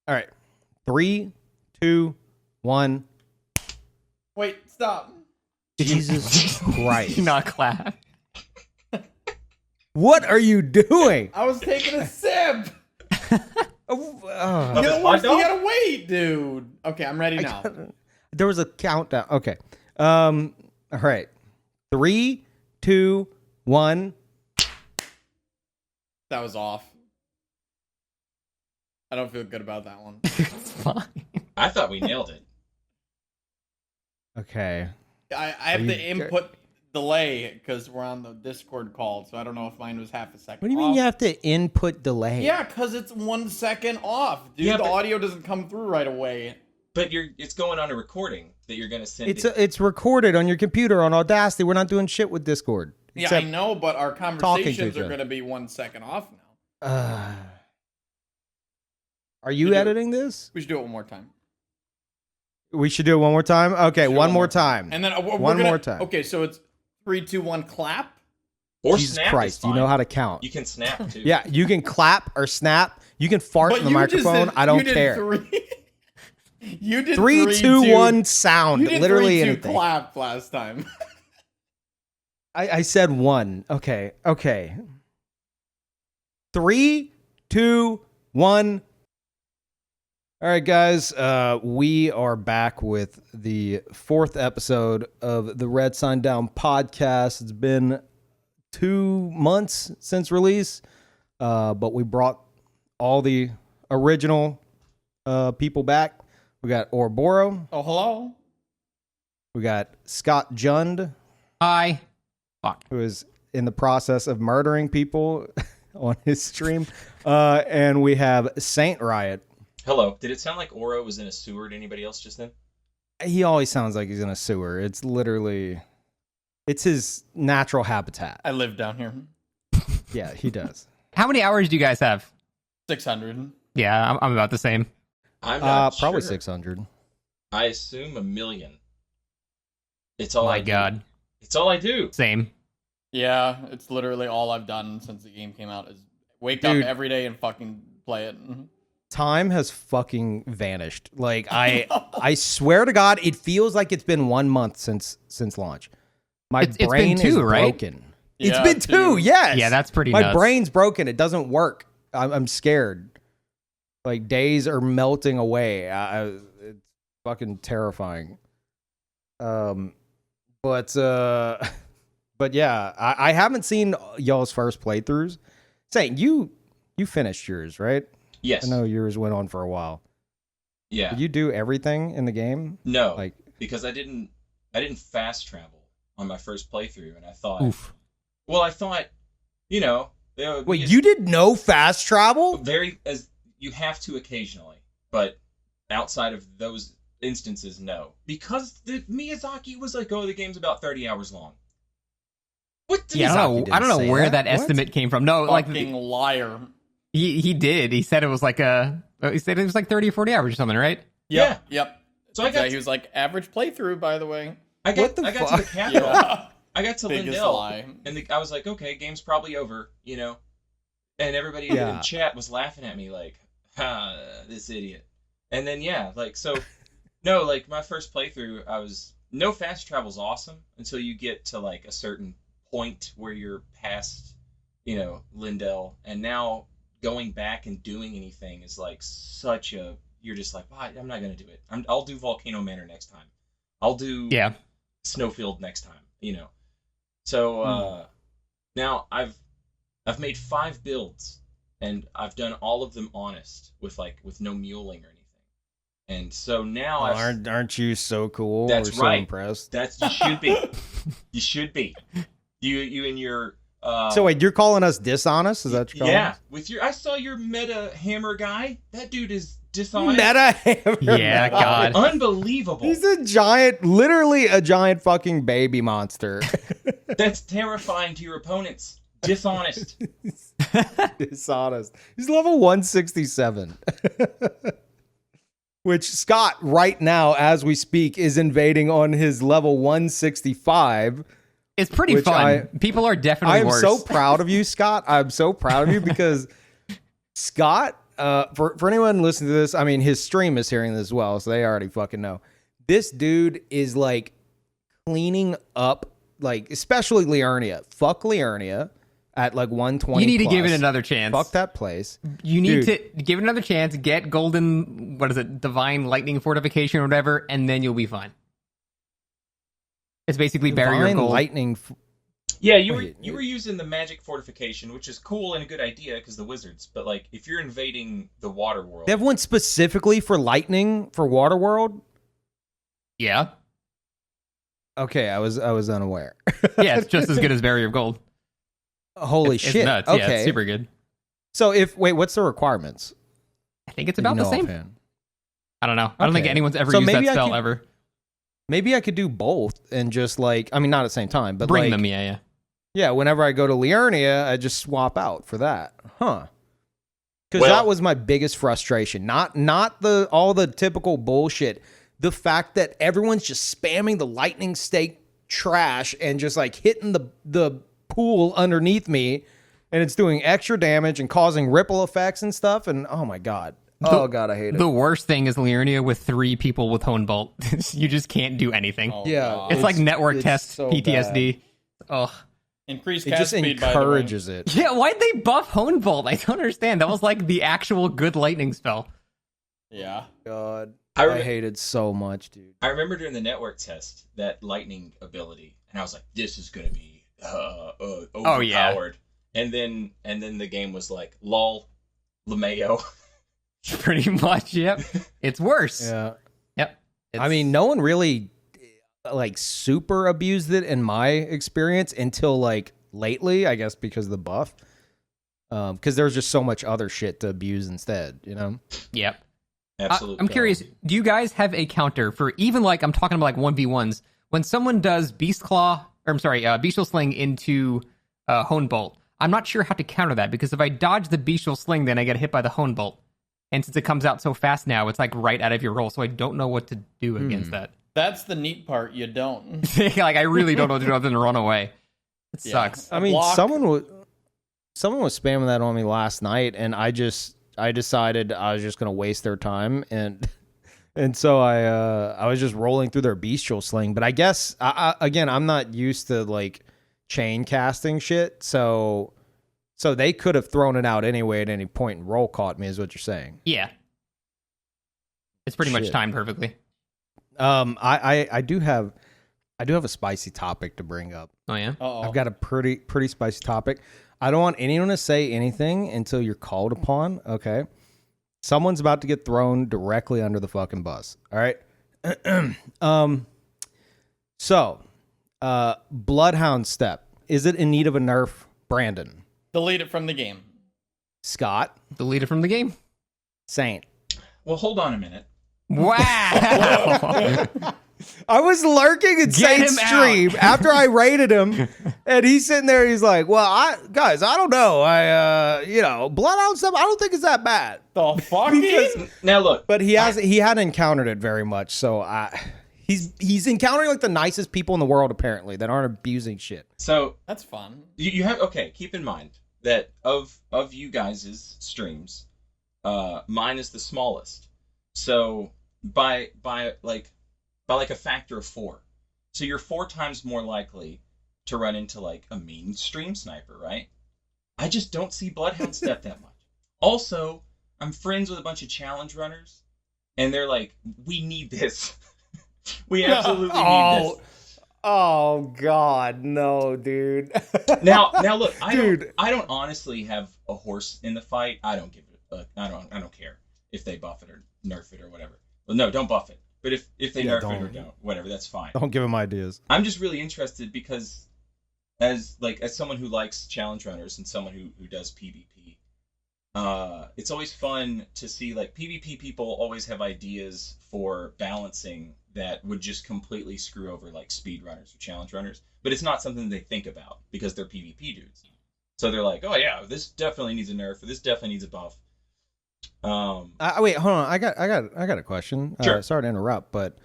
All right. 3, 2, 1. Wait, stop. Jesus Christ. Do not clap. What are you doing? I was taking a sip. Oh, You gotta wait, dude. Okay, I'm ready now. there was a countdown. Okay. All right. 3, 2, 1. That was off. I don't feel good about that one. It's fine. I thought we nailed it. Okay. I have the input delay because we're on the Discord call, so I don't know if mine was half a second. What do you mean off. you have to input delay? Yeah, because it's 1 second off, dude. Yeah, the but- audio doesn't come through right away. But it's going on a recording that you're gonna send. It's recorded on your computer on Audacity. We're not doing shit with Discord. Yeah, I know, but our conversations each are other. going to be 1 second off now. Are you editing this? We should do it one more time. We should do it one more time? Okay, one more time. And then One more time. Okay, so it's 3, 2, 1, clap. or Jesus snap. Christ, is you fine. know how to count. You can snap too. Yeah, you can clap or snap. You can fart But in the you just microphone. did- I don't you did care. 3. You did 3, 2, 1 sound. You did Literally 3, 2 anything. clap last time. I said 1. Okay. 3, 2, 1. All right, guys. We are back with the 4th episode of the Red Sign Down podcast. It's been 2 months since release, but we brought all the original people back. We got Oroboro. Oh, hello. We got Scott Jund, Hi. Fuck. who is in the process of murdering people on his stream. And we have Saint Riot. Hello. Did it sound like Oro was in a sewer to anybody else just then? He always sounds like he's in a sewer. It's his natural habitat. I live down here. Yeah, he does. How many hours do you guys have? 600. Yeah, I'm about the same. I'm not Probably sure. 600. I assume 1 million. It's all My I do. God. It's all I do. Same. Yeah, it's literally all I've done since the game came out is wake Dude. up every day and fucking play it. Time has fucking vanished. Like I swear to God, it feels like it's been 1 month since launch. My It's been brain 2, is right? broken. Yeah, It's been 2, 2. yes. Yeah, that's pretty My nuts. brain's broken. It doesn't work. I'm scared. Like days are melting away. It's fucking terrifying. But yeah, I haven't seen y'all's first playthroughs. Saint, you finished yours, right? Yes. I know yours went on for a while. Yeah. Did you do everything in the game? No. Like, Because I didn't fast travel on my first playthrough, and I thought. Oof. Well, I thought, you know. wait, you did no fast travel? as you have to occasionally, but outside of those instances, no, because the Miyazaki was like, "Oh, the game's about 30 hours long." What? Yeah, Miyazaki I don't didn't know say where that. that What? estimate came from. No, like Fucking liar. he did. He said it was like he said it was like 30 or 40 hours or something, right? Yeah. Yep. So I got. He was like average playthrough, by the way. I got What the to the fuck? capital. Yeah. I got to Biggest Lindell, lie. and I was like, "Okay, game's probably over," you know. And everybody Yeah. in chat was laughing at me like, "Ha, this idiot." And then yeah, like so. No, like my first playthrough, no fast travel's awesome until you get to like a certain point where you're past, you know, Lindell, and now going back and doing anything is like you're just like, well, I'm not gonna do it. I'll do Volcano Manor next time. I'll do Snowfield next time, you know. So now I've made 5 builds, and I've done all of them honest with no muling or anything. And so now Aren't you so cool? That's We're so right. impressed. you should be. You should be. You and your So wait, you're calling us dishonest? Is that what you're calling us? with your I saw your meta hammer guy. That dude is dishonest. Meta hammer. Yeah, God. Unbelievable. He's literally a giant fucking baby monster. That's terrifying to your opponents. Dishonest. Dishonest. He's level 167. Which Scott, right now, as we speak, is invading on his level 165. It's pretty Which fun. People are definitely I'm worse. so proud of you, Scott. I'm so proud of you because Scott for anyone listening to this, I mean, his stream is hearing this as well, so they already fucking know. This dude is like cleaning up, like, especially Liurnia. Fuck Liurnia at like 120. You need to plus. give it another chance. Fuck that place. You need to give it another chance. Get golden, what is it, divine lightning fortification or whatever, and then you'll be fine. It's basically barrier Divine gold. lightning. Yeah, you Wait, were using the magic fortification, which is cool and a good idea because the wizards. But like, if you're invading the water world, They have one specifically for lightning for Waterworld. Yeah. Okay, I was unaware. Yeah, it's just as good as barrier of gold. Holy It's shit! nuts. Okay, Yeah, it's super good. So what's the requirements? I think it's that you about the know same. offhand? I don't know. I don't think Okay. anyone's ever So used that maybe I spell could- ever. Maybe I could do both and just like, I mean, not at the same time, but Bring like, them, yeah. yeah, whenever I go to Liurnia, I just swap out for that. Huh. Because Well- that was my biggest frustration. Not all the typical bullshit. The fact that everyone's just spamming the lightning stake trash and just like hitting the pool underneath me, and it's doing extra damage and causing ripple effects and stuff. And oh my god. Oh god, I hate it. The worst thing is Liurnia with 3 people with Hone Bolt. You just can't do anything. Oh, Yeah, God. It's like network it's test so PTSD. Ugh. Increased It cast just speed, encourages it. Yeah, why'd they buff Hone Bolt? I don't understand. That was like the actual good lightning spell. by the way. Yeah. God, I I rem- hate it so much, dude. I remember during the network test that lightning ability, and I was like, "This is gonna be overpowered." Oh, yeah. And then the game was like, "Lol, LeMayo." Pretty much, yep. It's worse. Yeah. Yep. I mean, no one really like super abused it in my experience until like lately, I guess because of the buff. Because there's just so much other shit to abuse instead, you know? Yep. Absolutely. I'm curious, do you guys have a counter for even like, I'm talking about like 1v1s, when someone does Bestial Sling into Hone Bolt, I'm not sure how to counter that, because if I dodge the Bestial Sling, then I get hit by the Hone Bolt. And since it comes out so fast now, it's like right out of your roll, so I don't know what to do against that. That's the neat part. You don't. Like, I really don't know what to do other than run away. It Yeah. sucks. I mean, Block. someone was spamming that on me last night, and I decided I was just gonna waste their time, and so I was just rolling through their bestial sling. But I guess again, I'm not used to like chain casting shit, so they could have thrown it out anyway at any point and roll caught me, is what you're saying. Yeah. It's pretty much Shit. timed perfectly. I do have a spicy topic to bring up. Oh, yeah? Uh-oh. I've got a pretty spicy topic. I don't want anyone to say anything until you're called upon, okay? Someone's about to get thrown directly under the fucking bus, all right? So, Bloodhound Step. Is it in need of a nerf? Brandon. Delete it from the game. Scott. Delete it from the game. Saint. Well, hold on a minute. Wow. I was lurking in Get Saint's him stream out. after I rated him, and he's sitting there. He's like, "Well, I don't know. Bloodhound Step. I don't think it's that bad." The fuck? Now look, But he hadn't encountered it very much, so he's encountering like the nicest people in the world apparently that aren't abusing shit. so That's fun. you have keep in mind that of you guys' streams, mine is the smallest. So by a factor of 4. So you're 4 times more likely to run into like a mean stream sniper, right? I just don't see Bloodhound Step that much. Also, I'm friends with a bunch of challenge runners, and they're like, "We need this. We absolutely need this." Oh God, no, dude. Now look, Dude. I don't honestly have a horse in the fight. I don't give it. I don't care if they buff it or nerf it or whatever. Well, no, don't buff it. But if they Yeah, nerf it or don't. don't, whatever, that's fine. Don't give him ideas. I'm just really interested because as someone who likes challenge runners and someone who does PvP, it's always fun to see like PvP people always have ideas for balancing that would just completely screw over like speed runners or challenge runners, but it's not something they think about because they're PvP dudes. So they're like, "Oh yeah, this definitely needs a nerf, or this definitely needs a buff." Wait, hold on. I got a question. Sure. Sorry to interrupt, but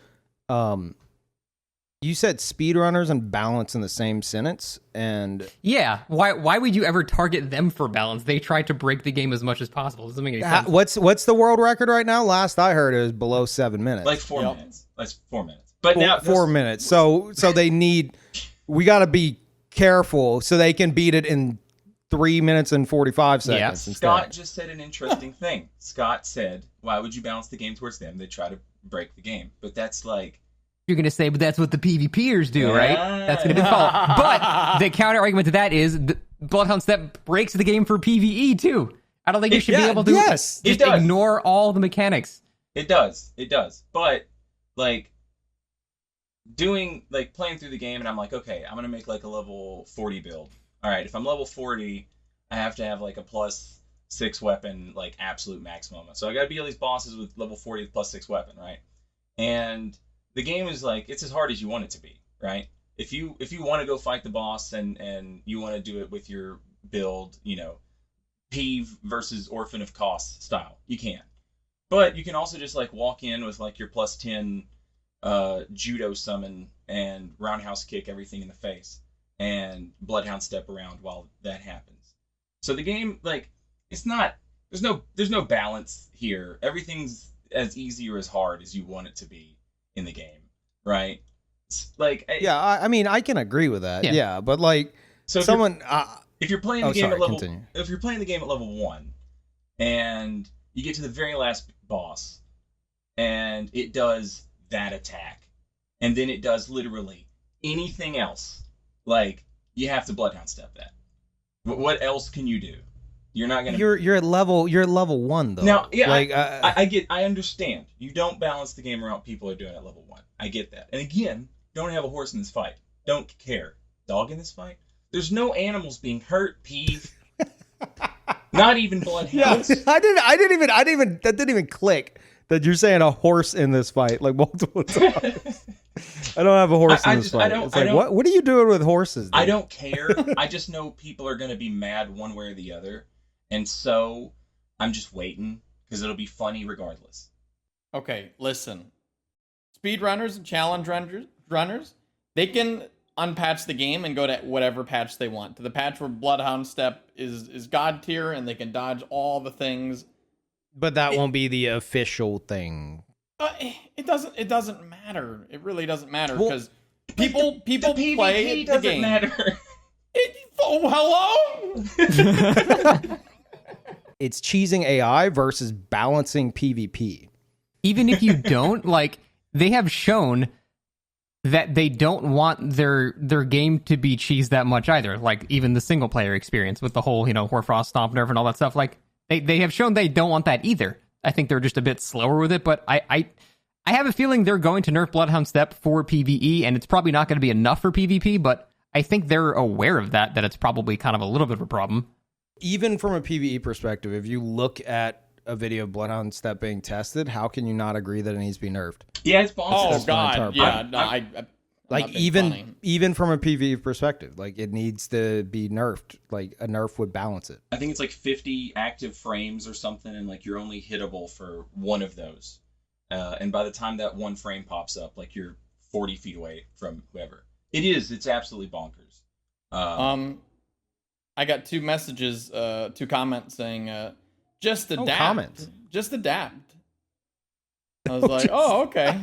You said speedrunners and balance in the same sentence, and Yeah, why would you ever target them for balance? They try to break the game as much as possible. Doesn't make any sense. what's the world record right now? Last I heard, it was below 7 minutes. Like 4 minutes. Like 4 minutes. But now 4 minutes. So they need. We got to be careful so they can beat it in 3 minutes and 45 seconds. Yeah. Instead. Scott just said an interesting thing. Scott said, "Why would you balance the game towards them? They try to break the game." But that's like. You're going to say, but that's what the PvPers do, right? That's going to be the fault. But the counter argument to that is Bloodhound Step breaks the game for PvE, too. I don't think you should be able to just ignore all the mechanics. It does. But, like, playing through the game, and I'm like, okay, I'm going to make, like, a level 40 build. All right, if I'm level 40, I have to have, like, a plus 6 weapon, like, absolute maximum. So I got to beat all these bosses with level 40 with plus 6 weapon, right? And the game is like, it's as hard as you want it to be, right? If you want to go fight the boss and you want to do it with your build, Peeve versus Orphan of Kos style, you can. But you can also just like walk in with like your plus 10 judo summon and roundhouse kick everything in the face and Bloodhound Step around while that happens. So the game, like, it's not, there's no balance here. Everything's as easy or as hard as you want it to be in the game, right? Like, I mean, I can agree with that. Yeah, but like, so if you're playing the game at level, if you're playing the game at level 1, and you get to the very last boss, and it does that attack, and then it does literally anything else, like, you have to Bloodhound Step that. What else can you do? You're not gonna. You're at level 1 though. Now, yeah, like I understand. You don't balance the game around what people are doing at level 1. I get that. And again, don't have a horse in this fight. Don't care. Dog in this fight. There's no animals being hurt. Peeve. Not even bloodhounds. Yeah, I didn't even. That didn't even click. That you're saying a horse in this fight like multiple times. I don't have a horse in this fight. It's like, what are you doing with horses? Dude? I don't care. I just know people are going to be mad one way or the other. And so I'm just waiting because it'll be funny regardless. Okay, listen. Speedrunners and challenge runners, they can unpatch the game and go to whatever patch they want. To the patch where Bloodhound Step is god tier and they can dodge all the things. But that won't be the official thing. It doesn't matter. It really doesn't matter because people play the doesn't game. Matter. Hello. It's cheesing AI versus balancing PvP. Even if you don't, like, they have shown that they don't want their game to be cheesed that much either. Like, even the single player experience with the whole, Hoarfrost Stomp nerf and all that stuff. Like, they have shown they don't want that either. I think they're just a bit slower with it, but I have a feeling they're going to nerf Bloodhound Step for PvE, and it's probably not going to be enough for PvP, but I think they're aware of that it's probably kind of a little bit of a problem. Even from a PvE perspective, if you look at a video of Bloodhound Step being tested, how can you not agree that it needs to be nerfed? Yeah, it's bonkers. Oh god, yeah. No, I like even from a PvE perspective, like it needs to be nerfed. Like a nerf would balance it. I think it's like 50 active frames or something, and like you're only hittable for one of those. And by the time that one frame pops up, like you're 40 feet away from whoever. It's absolutely bonkers. I got 2 messages, 2 comments saying, just adapt. Comments. Just adapt. I was like, oh, okay.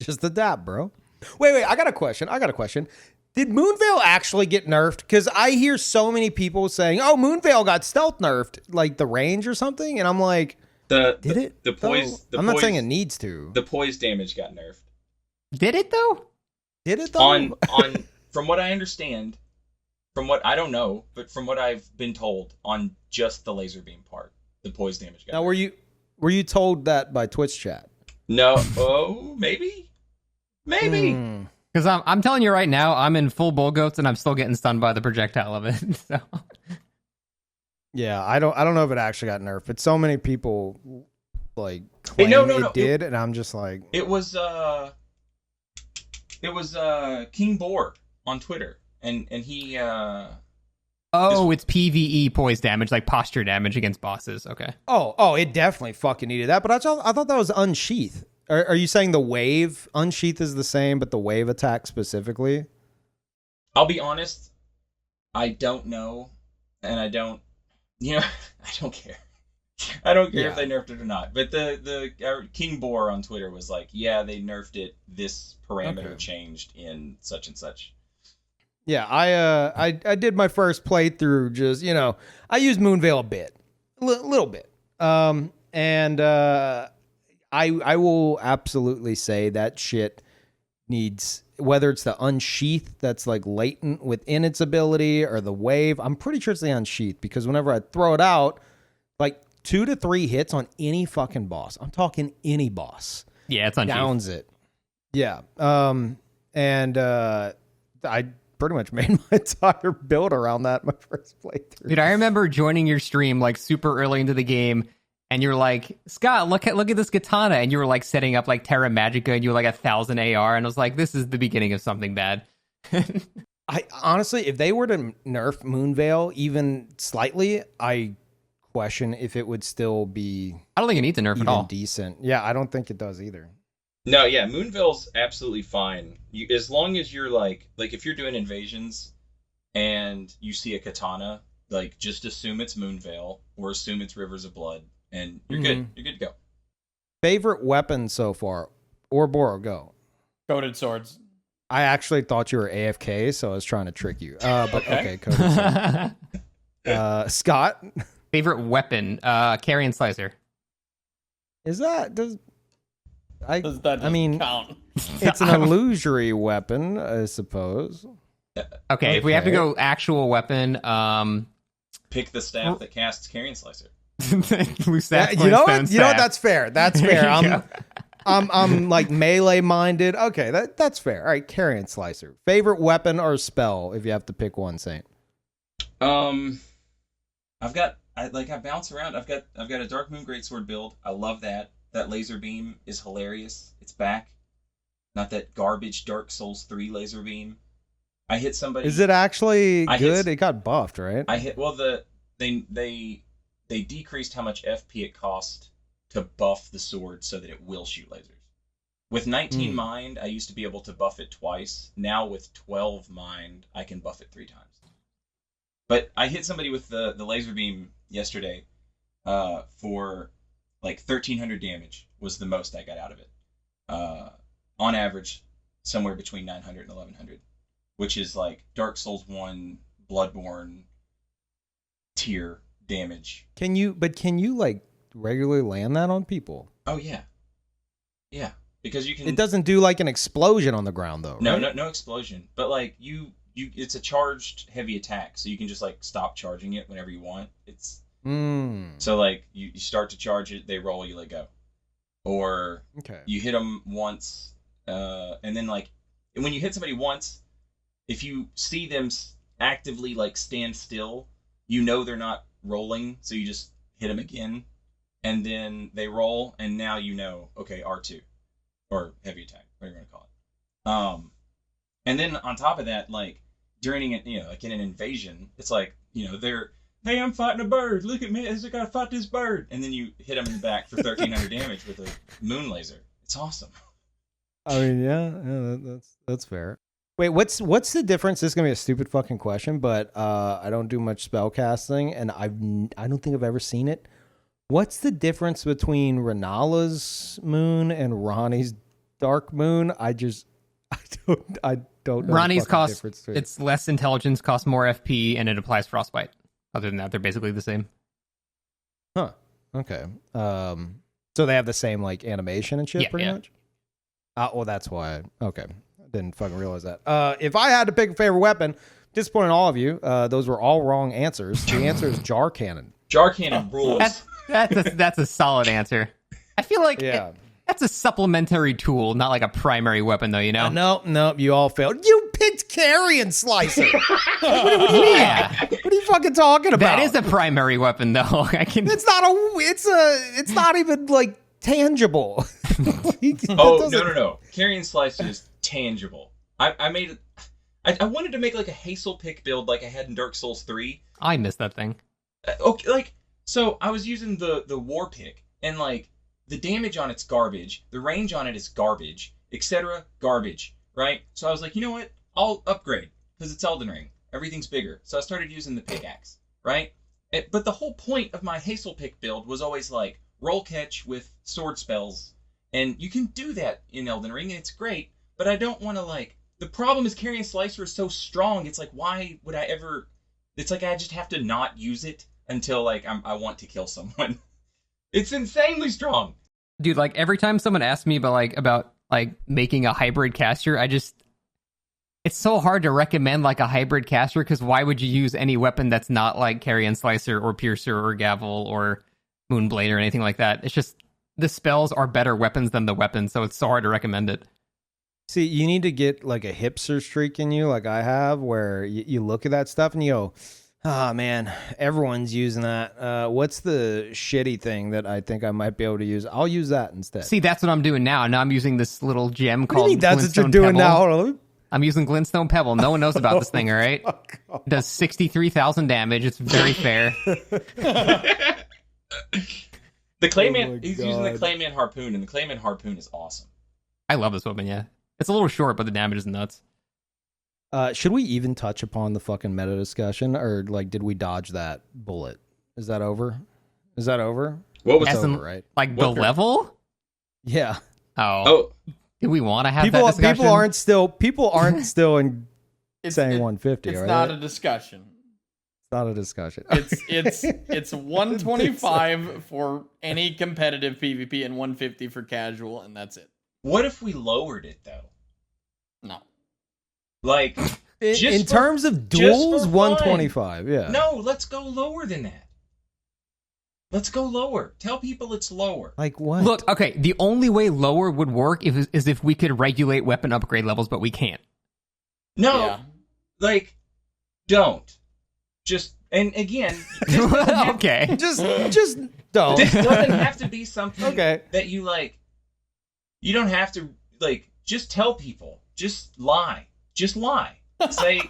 Just adapt, bro. Wait, I got a question. Did Moonveil actually get nerfed? Because I hear so many people saying, oh, Moonveil got stealth nerfed, like the range or something, and I'm like, did it? The poise. I'm not saying it needs to. The poise damage got nerfed. Did it though? On from what I understand, from what I don't know, but from what I've been told, on just the laser beam part, the poise damage got nerfed. Now, were you told that by Twitch chat? No. Oh, maybe. Because I'm telling you right now, I'm in full bull goats and I'm still getting stunned by the projectile of it. So. Yeah, I don't know if it actually got nerfed, but so many people like claim it did, and I'm just like, it was King Boar on Twitter, and he it's PvE poise damage, like posture damage against bosses. Okay. Oh, it definitely fucking needed that, but I thought that was unsheath. Are you saying the wave unsheath is the same, but the wave attack specifically? I'll be honest, I don't know, and I don't, I don't care. I don't care if they nerfed it or not. But our King Boar on Twitter was like, yeah, they nerfed it. This parameter changed in such and such. Yeah, I did my first playthrough. Just I used Moonveil a bit, little bit. And I will absolutely say that shit needs, whether it's the unsheath that's like latent within its ability or the wave. I'm pretty sure it's the unsheath, because whenever I throw it out, like 2 to 3 hits on any fucking boss. I'm talking any boss. Yeah, it's unsheath. Downs it. Yeah. And I pretty much made my entire build around that my first playthrough. Dude, I remember joining your stream like super early into the game, and you were like, Scott, look at this katana, and you were like setting up like Terra Magica, and you were like 1,000 AR, and I was like, this is the beginning of something bad. I honestly, if they were to nerf Moonveil even slightly, I question if it would still be. I don't think it needs a nerf at all. Decent. Yeah, I don't think it does either. No, yeah, Moonveil's absolutely fine. As long as you're like if you're doing invasions and you see a katana, like just assume it's Moonveil or assume it's Rivers of Blood, and you're good. You're good to go. Favorite weapon so far? Oroboro, go. Coated swords. I actually thought you were AFK, so I was trying to trick you. But okay, coated swords. Scott? Favorite weapon? Carrion Slicer. Is that does that I mean, count? It's an illusory weapon, I suppose. Okay, if we have to go actual weapon, pick the staff that casts Carrion Slicer. You know what? That's fair. That's fair. I'm like melee minded. Okay, that's fair. All right, Carrion Slicer. Favorite weapon or spell if you have to pick one, Saint. I bounce around. I've got a Dark Moon Greatsword build. I love that. That laser beam is hilarious. It's back. Not that garbage Dark Souls 3 laser beam. I hit somebody. Is it actually good? It got buffed, right? They decreased how much FP it cost to buff the sword so that it will shoot lasers. With 19 mind, I used to be able to buff it twice. Now with 12 mind, I can buff it 3 times. But I hit somebody with the laser beam yesterday for like 1,300 damage was the most I got out of it. On average, somewhere between 900 and 1,100, which is like Dark Souls 1, Bloodborne tier damage. Can you like regularly land that on people? Oh yeah. Yeah, because you can. It doesn't do like an explosion on the ground though, right? No explosion. But like you it's a charged heavy attack, so you can just like stop charging it whenever you want. It's so like you start to charge it, they roll, you let go. Or you hit them once, and then like when you hit somebody once, if you see them actively like stand still, you know they're not rolling, so you just hit them again, and then they roll, and now you know, okay, R2 or heavy attack, whatever you want to call it. And then on top of that, like during like in an invasion, it's like hey, I'm fighting a bird. Look at me, I gotta fight this bird, and then you hit them in the back for 1,300 damage with a moon laser. It's awesome. I mean, yeah, that's fair. Wait, what's the difference? This is gonna be a stupid fucking question, but I don't do much spell casting, and I don't think I've ever seen it. What's the difference between Renala's moon and Ronnie's dark moon? I don't know. Ronnie's cost, it's less intelligence, costs more FP, and it applies frostbite. Other than that, they're basically the same. Huh. Okay. So they have the same like animation and shit, pretty much. Well, that's why. Okay, I didn't fucking realize that. If I had to pick a favorite weapon, disappointing all of you, those were all wrong answers. The answer is jar cannon. Jar cannon rules. That's a solid answer. I feel like that's a supplementary tool, not like a primary weapon, though. No, you all failed. You picked Carrion Slicer. what do you mean? What are you fucking talking about? That is a primary weapon, though. It's not even like tangible. No. Carrion Slicer is tangible. I wanted to make like a Hazel pick build like I had in Dark Souls 3. I missed that thing. Okay, so I was using the war pick, and like the damage on it's garbage, the range on it is garbage, etc. Garbage, right? So I was like, you know what? I'll upgrade because it's Elden Ring. Everything's bigger. So I started using the pickaxe, right? But the whole point of my Hazel Pick build was always like roll catch with sword spells. And you can do that in Elden Ring, and it's great. But I don't want to like... The problem is Carrion Slicer is so strong. It's like, why would I ever... It's like I just have to not use it until like I want to kill someone. It's insanely strong. Dude, like every time someone asks me about making a hybrid caster, it's so hard to recommend like a hybrid caster because why would you use any weapon that's not like Carrion Slicer or Piercer or Gavel or Moonblade or anything like that? It's just the spells are better weapons than the weapons, so it's so hard to recommend it. See, you need to get like a hipster streak in you, like I have, where you look at that stuff and you go, "Ah, man, everyone's using that. What's the shitty thing that I think I might be able to use? I'll use that instead." See, that's what I'm doing now. Now I'm using this little gem What do you called mean that's what you're Glintstone doing Pebble. now? Hold on, let me- I'm using Glintstone Pebble. No one knows about this thing, all right? It does 63,000 damage. It's very fair. The Clayman, my he's using the God. Clayman Harpoon, and the Clayman Harpoon is awesome. I love this weapon, yeah. It's a little short, but the damage is nuts. Should we even touch upon the fucking meta discussion, or like, did we dodge that bullet? Is that over? Is that over? What was It's As in, over, right? like What the level? Yeah. Oh. Do we want to have that People discussion? people aren't still in saying 150. It's right? not a discussion. It's not a discussion. It's 125 for any competitive PvP and 150 for casual, and that's it. What if we lowered it though? No. Like in terms of just duels, for fun. 125. Yeah. No, let's go lower than that. Let's go lower. Tell people it's lower. Like what? Look, okay, the only way lower would work is if we could regulate weapon upgrade levels, but we can't. No, Yeah. like, don't. Just, and again, this doesn't have, Okay. just don't. this doesn't have to be something Okay. that you like. You don't have to like. Just tell people. Just lie. Just lie. Say.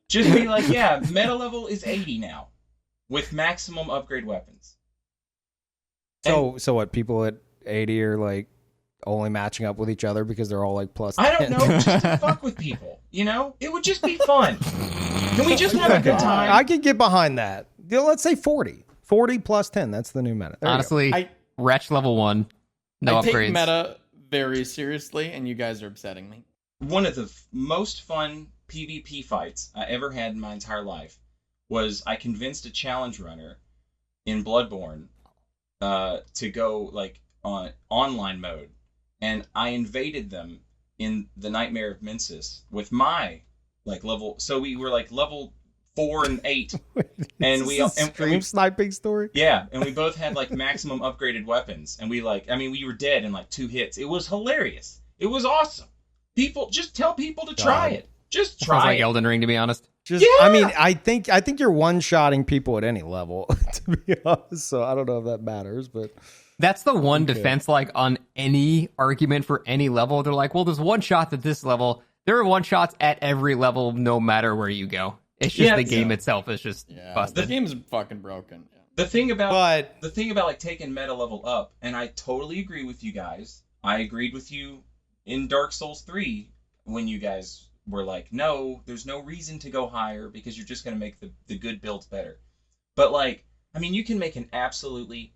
Just be like, yeah, meta level is 80 now, with maximum upgrade weapons. So what? People at 80 are like only matching up with each other because they're all like plus 10. I don't know, just to fuck with people. You know, it would just be fun. Can we just have a good time? I can get behind that. You know, let's say 40. 40 plus 10. That's the new meta. There you go. Honestly, Wretch level 1. No I take upgrades. meta very seriously, and you guys are upsetting me. One of the most fun PvP fights I ever had in my entire life was I convinced a challenge runner in Bloodborne to go like on online mode, and I invaded them in the Nightmare of Mensis with my like level. So we were like level 4 and 8, and we stream sniping story. yeah, and we both had like maximum upgraded weapons, and we we were dead in like 2 hits. It was hilarious. It was awesome. People, just tell people to try it. Just Sounds try like it. Elden Ring, to be honest. Just, Yeah! I mean, I think you're one-shotting people at any level, to be honest. So I don't know if that matters, but That's the one defense, like, on any argument for any level. They're like, well, there's one shot at this level. There are one shots at every level, no matter where you go. It's just the game itself is just Yeah, busted. the game's fucking broken. Yeah. The thing about but like taking meta level up, and I totally agree with you guys. I agreed with you in Dark Souls 3 when you guys were like, no, there's no reason to go higher because you're just going to make the good builds better. But like, I mean, you can make an absolutely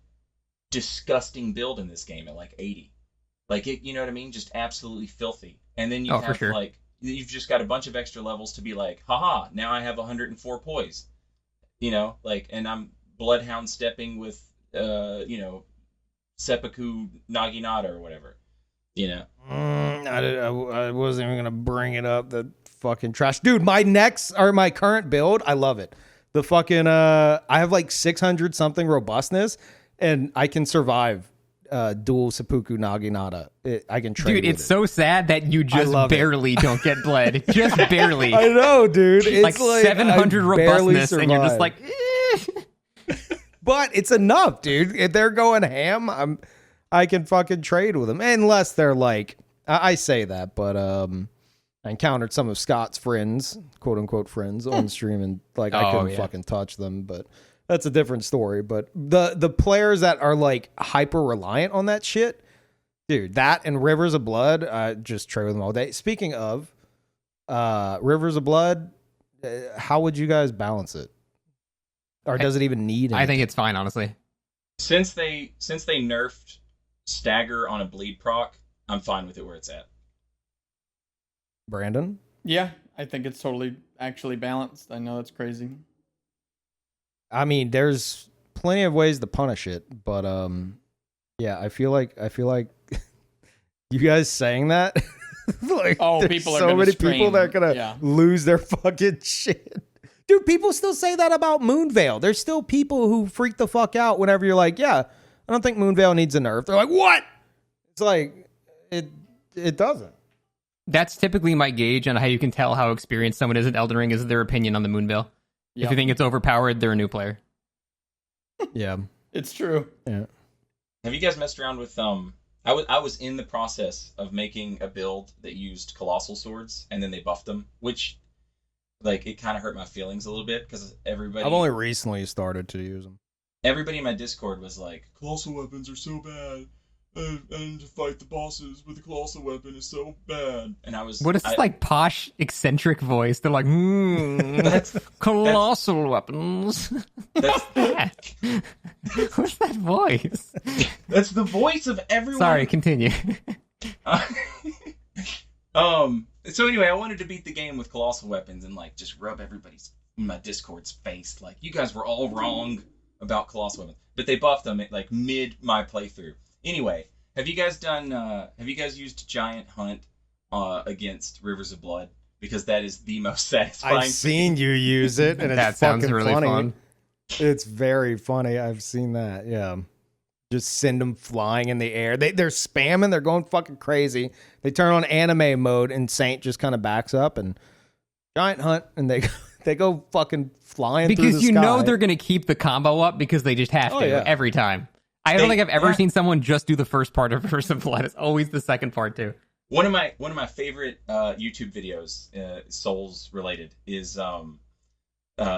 disgusting build in this game at like 80. Like, it, you know what I mean? Just absolutely filthy. And then you Oh, for have sure. like, you've just got a bunch of extra levels to be like, haha, now I have 104 poise. You know, like, and I'm Bloodhound stepping with, Seppuku Naginata or whatever. You know? I wasn't even gonna bring it up. The fucking trash, dude. My current build, I love it. The fucking I have like 600 something robustness, and I can survive dual seppuku naginata. I can trade. Dude, with it's it. so sad that you just love it. barely don't get bled. Just barely. I know, dude. It's like 700 I barely robustness, and you're just survive. like, But it's enough, dude. If they're going ham, I can fucking trade with them, unless they're like, I say that, but I encountered some of Scott's friends, quote unquote friends, on stream, and like I Oh, couldn't yeah. fucking touch them. But that's a different story. But the players that are like hyper reliant on that shit, dude, that and Rivers of Blood, I just trade with them all day. Speaking of Rivers of Blood, how would you guys balance it? Or does it even need I think it's fine, honestly. Since they nerfed stagger on a bleed proc, I'm fine with it where it's at. Brandon? Yeah, I think it's totally actually balanced. I know that's crazy. I mean, there's plenty of ways to punish it, but yeah, I feel like you guys saying that like, Oh, there's people are so gonna many scream. people that are gonna Yeah. lose their fucking shit. Dude, people still say that about Moonveil. There's still people who freak the fuck out whenever you're like, yeah, I don't think Moonveil needs a nerf. They're like, what? It's like it doesn't. That's typically my gauge on how you can tell how experienced someone is in Elden Ring is their opinion on the Moonveil. If Yep. you think it's overpowered, they're a new player. Yeah. It's true. Yeah. Have you guys messed around with I was in the process of making a build that used colossal swords, and then they buffed them, which like it kind of hurt my feelings a little bit because everybody I've only recently started to use them. everybody in my Discord was like, colossal weapons are so bad, and to fight the bosses with a colossal weapon is so bad. And I was What is this like posh, eccentric voice? They're like, colossal weapons. that's What's that voice? that's the voice of everyone. Sorry, continue. So anyway, I wanted to beat the game with colossal weapons and like just rub everybody's my Discord's face like you guys were all wrong about colossal weapons, but they buffed them at like mid my playthrough. Anyway, have you guys used Giant Hunt against Rivers of Blood? Because that is the most satisfying. I've seen you use it, and it's That sounds fucking really funny. fun. It's very funny. I've seen that. Yeah. Just send them flying in the air. They're spamming. They're going fucking crazy. They turn on anime mode, and Saint just kind of backs up and Giant Hunt, and they go fucking flying through Because the you sky. know they're going to keep the combo up because they just have Oh, to yeah. every time. I don't think I've ever seen someone just do the first part of Verse of Blood. It's always the second part, too. One of my favorite YouTube videos, Souls related, is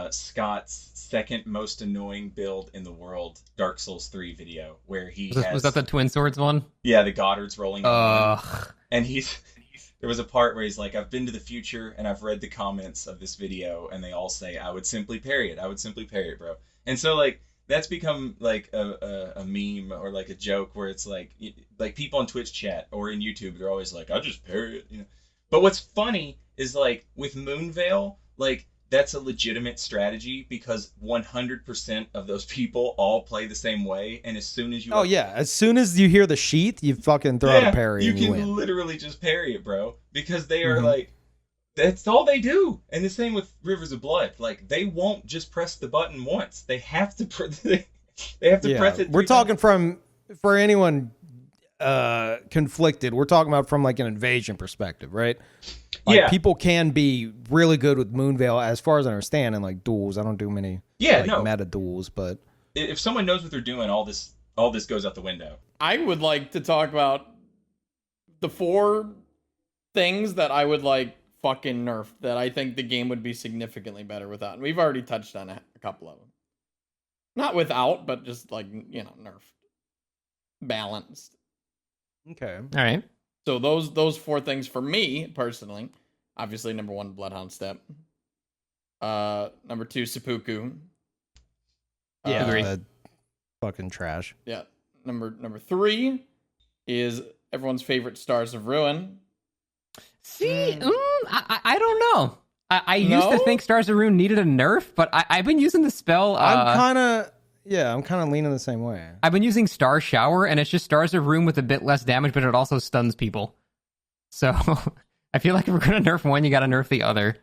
Scott's second most annoying build in the world, Dark Souls 3 video, where he Was that the Twin Swords one? yeah, the Goddards rolling in, Ugh. and there was a part where he's like, I've been to the future and I've read the comments of this video, and they all say I would simply parry it. I would simply parry it, bro. And so like that's become like a meme or like a joke where it's like people on Twitch chat or in YouTube, they're always like, I just parry it, you know. But what's funny is like with Moonveil, like that's a legitimate strategy because 100% of those people all play the same way, and as soon as you as soon as you hear the sheath, you fucking throw out a parry you and you can win. literally just parry it, bro, because they are like that's all they do. And the same with Rivers of Blood, like they won't just press the button once. They have to they have to press it. We're 3 talking times. for anyone conflicted. We're talking about from like an invasion perspective, right? Like, Yeah. people can be really good with Moonveil, as far as I understand, in like duels. I don't do many meta duels, but If someone knows what they're doing, all this goes out the window. I would like to talk about the 4 things that I would like fucking nerf that I think the game would be significantly better without. And we've already touched on a couple of them. Not without, but just like, you know, nerfed. Balanced. okay. All right. So those 4 things for me personally, obviously number 1, Bloodhound Step. Number 2, Seppuku. Yeah, Agree. fucking trash. Yeah. Number 3 is everyone's favorite Stars of Ruin. See, I don't know. I used No? to think Stars of Rune needed a nerf, but I've been using the spell. I'm kind of leaning the same way. I've been using Star Shower, and it's just Stars of Rune with a bit less damage, but it also stuns people. So I feel like if we're going to nerf one, you got to nerf the other.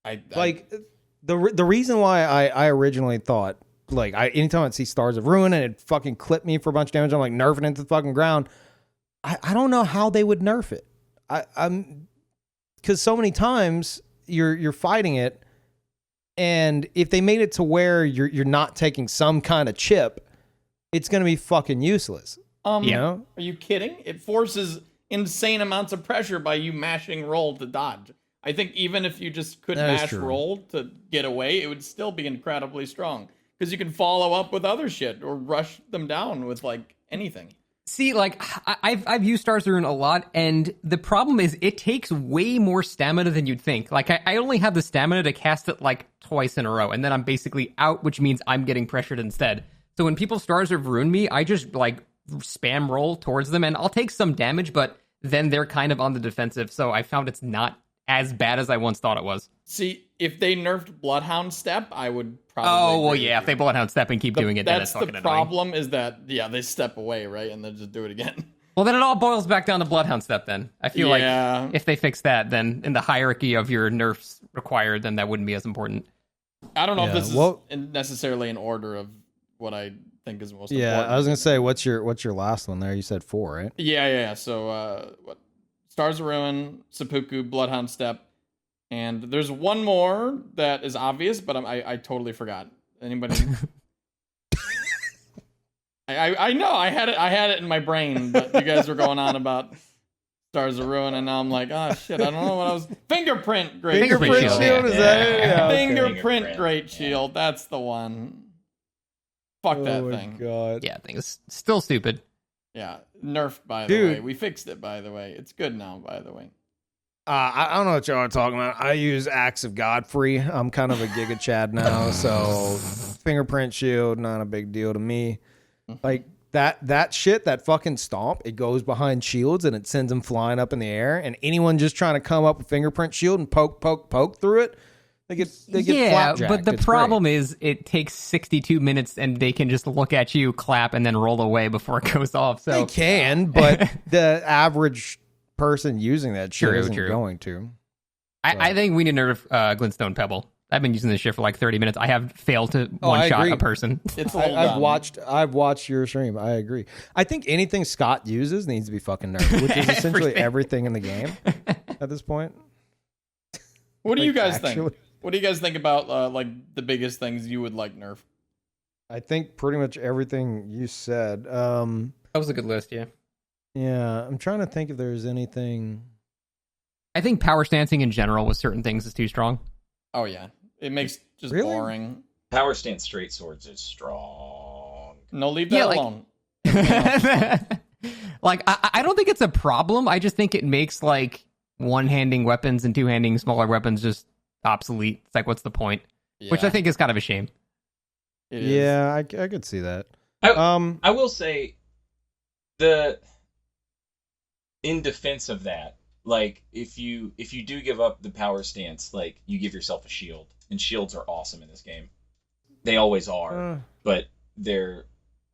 The reason why I originally thought, like, anytime I'd see Stars of Ruin and it fucking clipped me for a bunch of damage, I'm like nerfing it into the fucking ground. I don't know how they would nerf it. I'm because so many times you're fighting it, and if they made it to where you're not taking some kind of chip, it's gonna be fucking useless. You know? Are you kidding? It forces insane amounts of pressure by you mashing roll to dodge. I think even if you just could That is mash true. roll to get away, it would still be incredibly strong. because you can follow up with other shit or rush them down with like anything. See, like, I've used Stars of Ruin a lot, and the problem is it takes way more stamina than you'd think. Like, I only have the stamina to cast it, like, twice in a row, and then I'm basically out, which means I'm getting pressured instead. So when people Stars of Ruin me, I just, like, spam roll towards them, and I'll take some damage, but then they're kind of on the defensive, so I found it's not as bad as I once thought it was. See, if they nerfed Bloodhound Step, I would probably. Oh, well, agree yeah, with if they Bloodhound Step and keep doing it, then it's That's fucking the annoying. problem is that, yeah, they step away, right? And then just do it again. Well, then it all boils back down to Bloodhound Step, then. I feel Yeah. like if they fix that, then in the hierarchy of your nerfs required, then that wouldn't be as important. I don't know if Yeah, this well- is necessarily in order of what I think is most Yeah, important. I was gonna say, what's your last one there? You said 4, right? Yeah. So, what? Stars of Ruin, Seppuku, Bloodhound Step, and there's one more that is obvious, but I totally forgot. Anybody? I know I had it in my brain, but you guys were going on about Stars of Ruin, and now I'm like, oh shit, I don't know what I was. Fingerprint, great Fingerprint shield. shield, is that it? Yeah, okay. Fingerprint, great shield. That's the one. Fuck that Oh my thing. God. Yeah, I think it's still stupid. Yeah, nerfed by the Dude. way. We fixed it by the way. It's good now by the way. I don't know what y'all are talking about. I use Axe of Godfrey. I'm kind of a Giga Chad now, so fingerprint shield, not a big deal to me. Like that shit, that fucking stomp, it goes behind shields and it sends them flying up in the air. And anyone just trying to come up with fingerprint shield and poke through it, they get Yeah, flapjacked. but the It's problem is it takes 62 minutes and they can just look at you, clap, and then roll away before it goes off. great. So They can, but the average person using that shit True, isn't true. going to. I think we need to nerf Glintstone Pebble. I've been using this shit for like 30 minutes. I have failed to I one-shot agree. a person. It's a little I've dumb. watched your stream. I agree. I think anything Scott uses needs to be fucking nerfed, which is essentially everything in the game at this point. What do you guys Actually, think? What do you guys think about like the biggest things you would like nerf? I think pretty much everything you said. That was a good list, yeah. Yeah, I'm trying to think if there's anything. I think power stancing in general with certain things is too strong. Oh yeah, it makes just Really? boring. Power stance straight swords is strong. No, leave that Yeah, like- alone. Like, I don't think it's a problem. I just think it makes, like, one-handing weapons and two-handing smaller weapons just obsolete. It's like, what's the point? Which I Yeah, think is kind of a shame. it is. Yeah, I could see that. I will say, in defense of that, like if you do give up the power stance, like you give yourself a shield, and shields are awesome in this game. They always are, but they're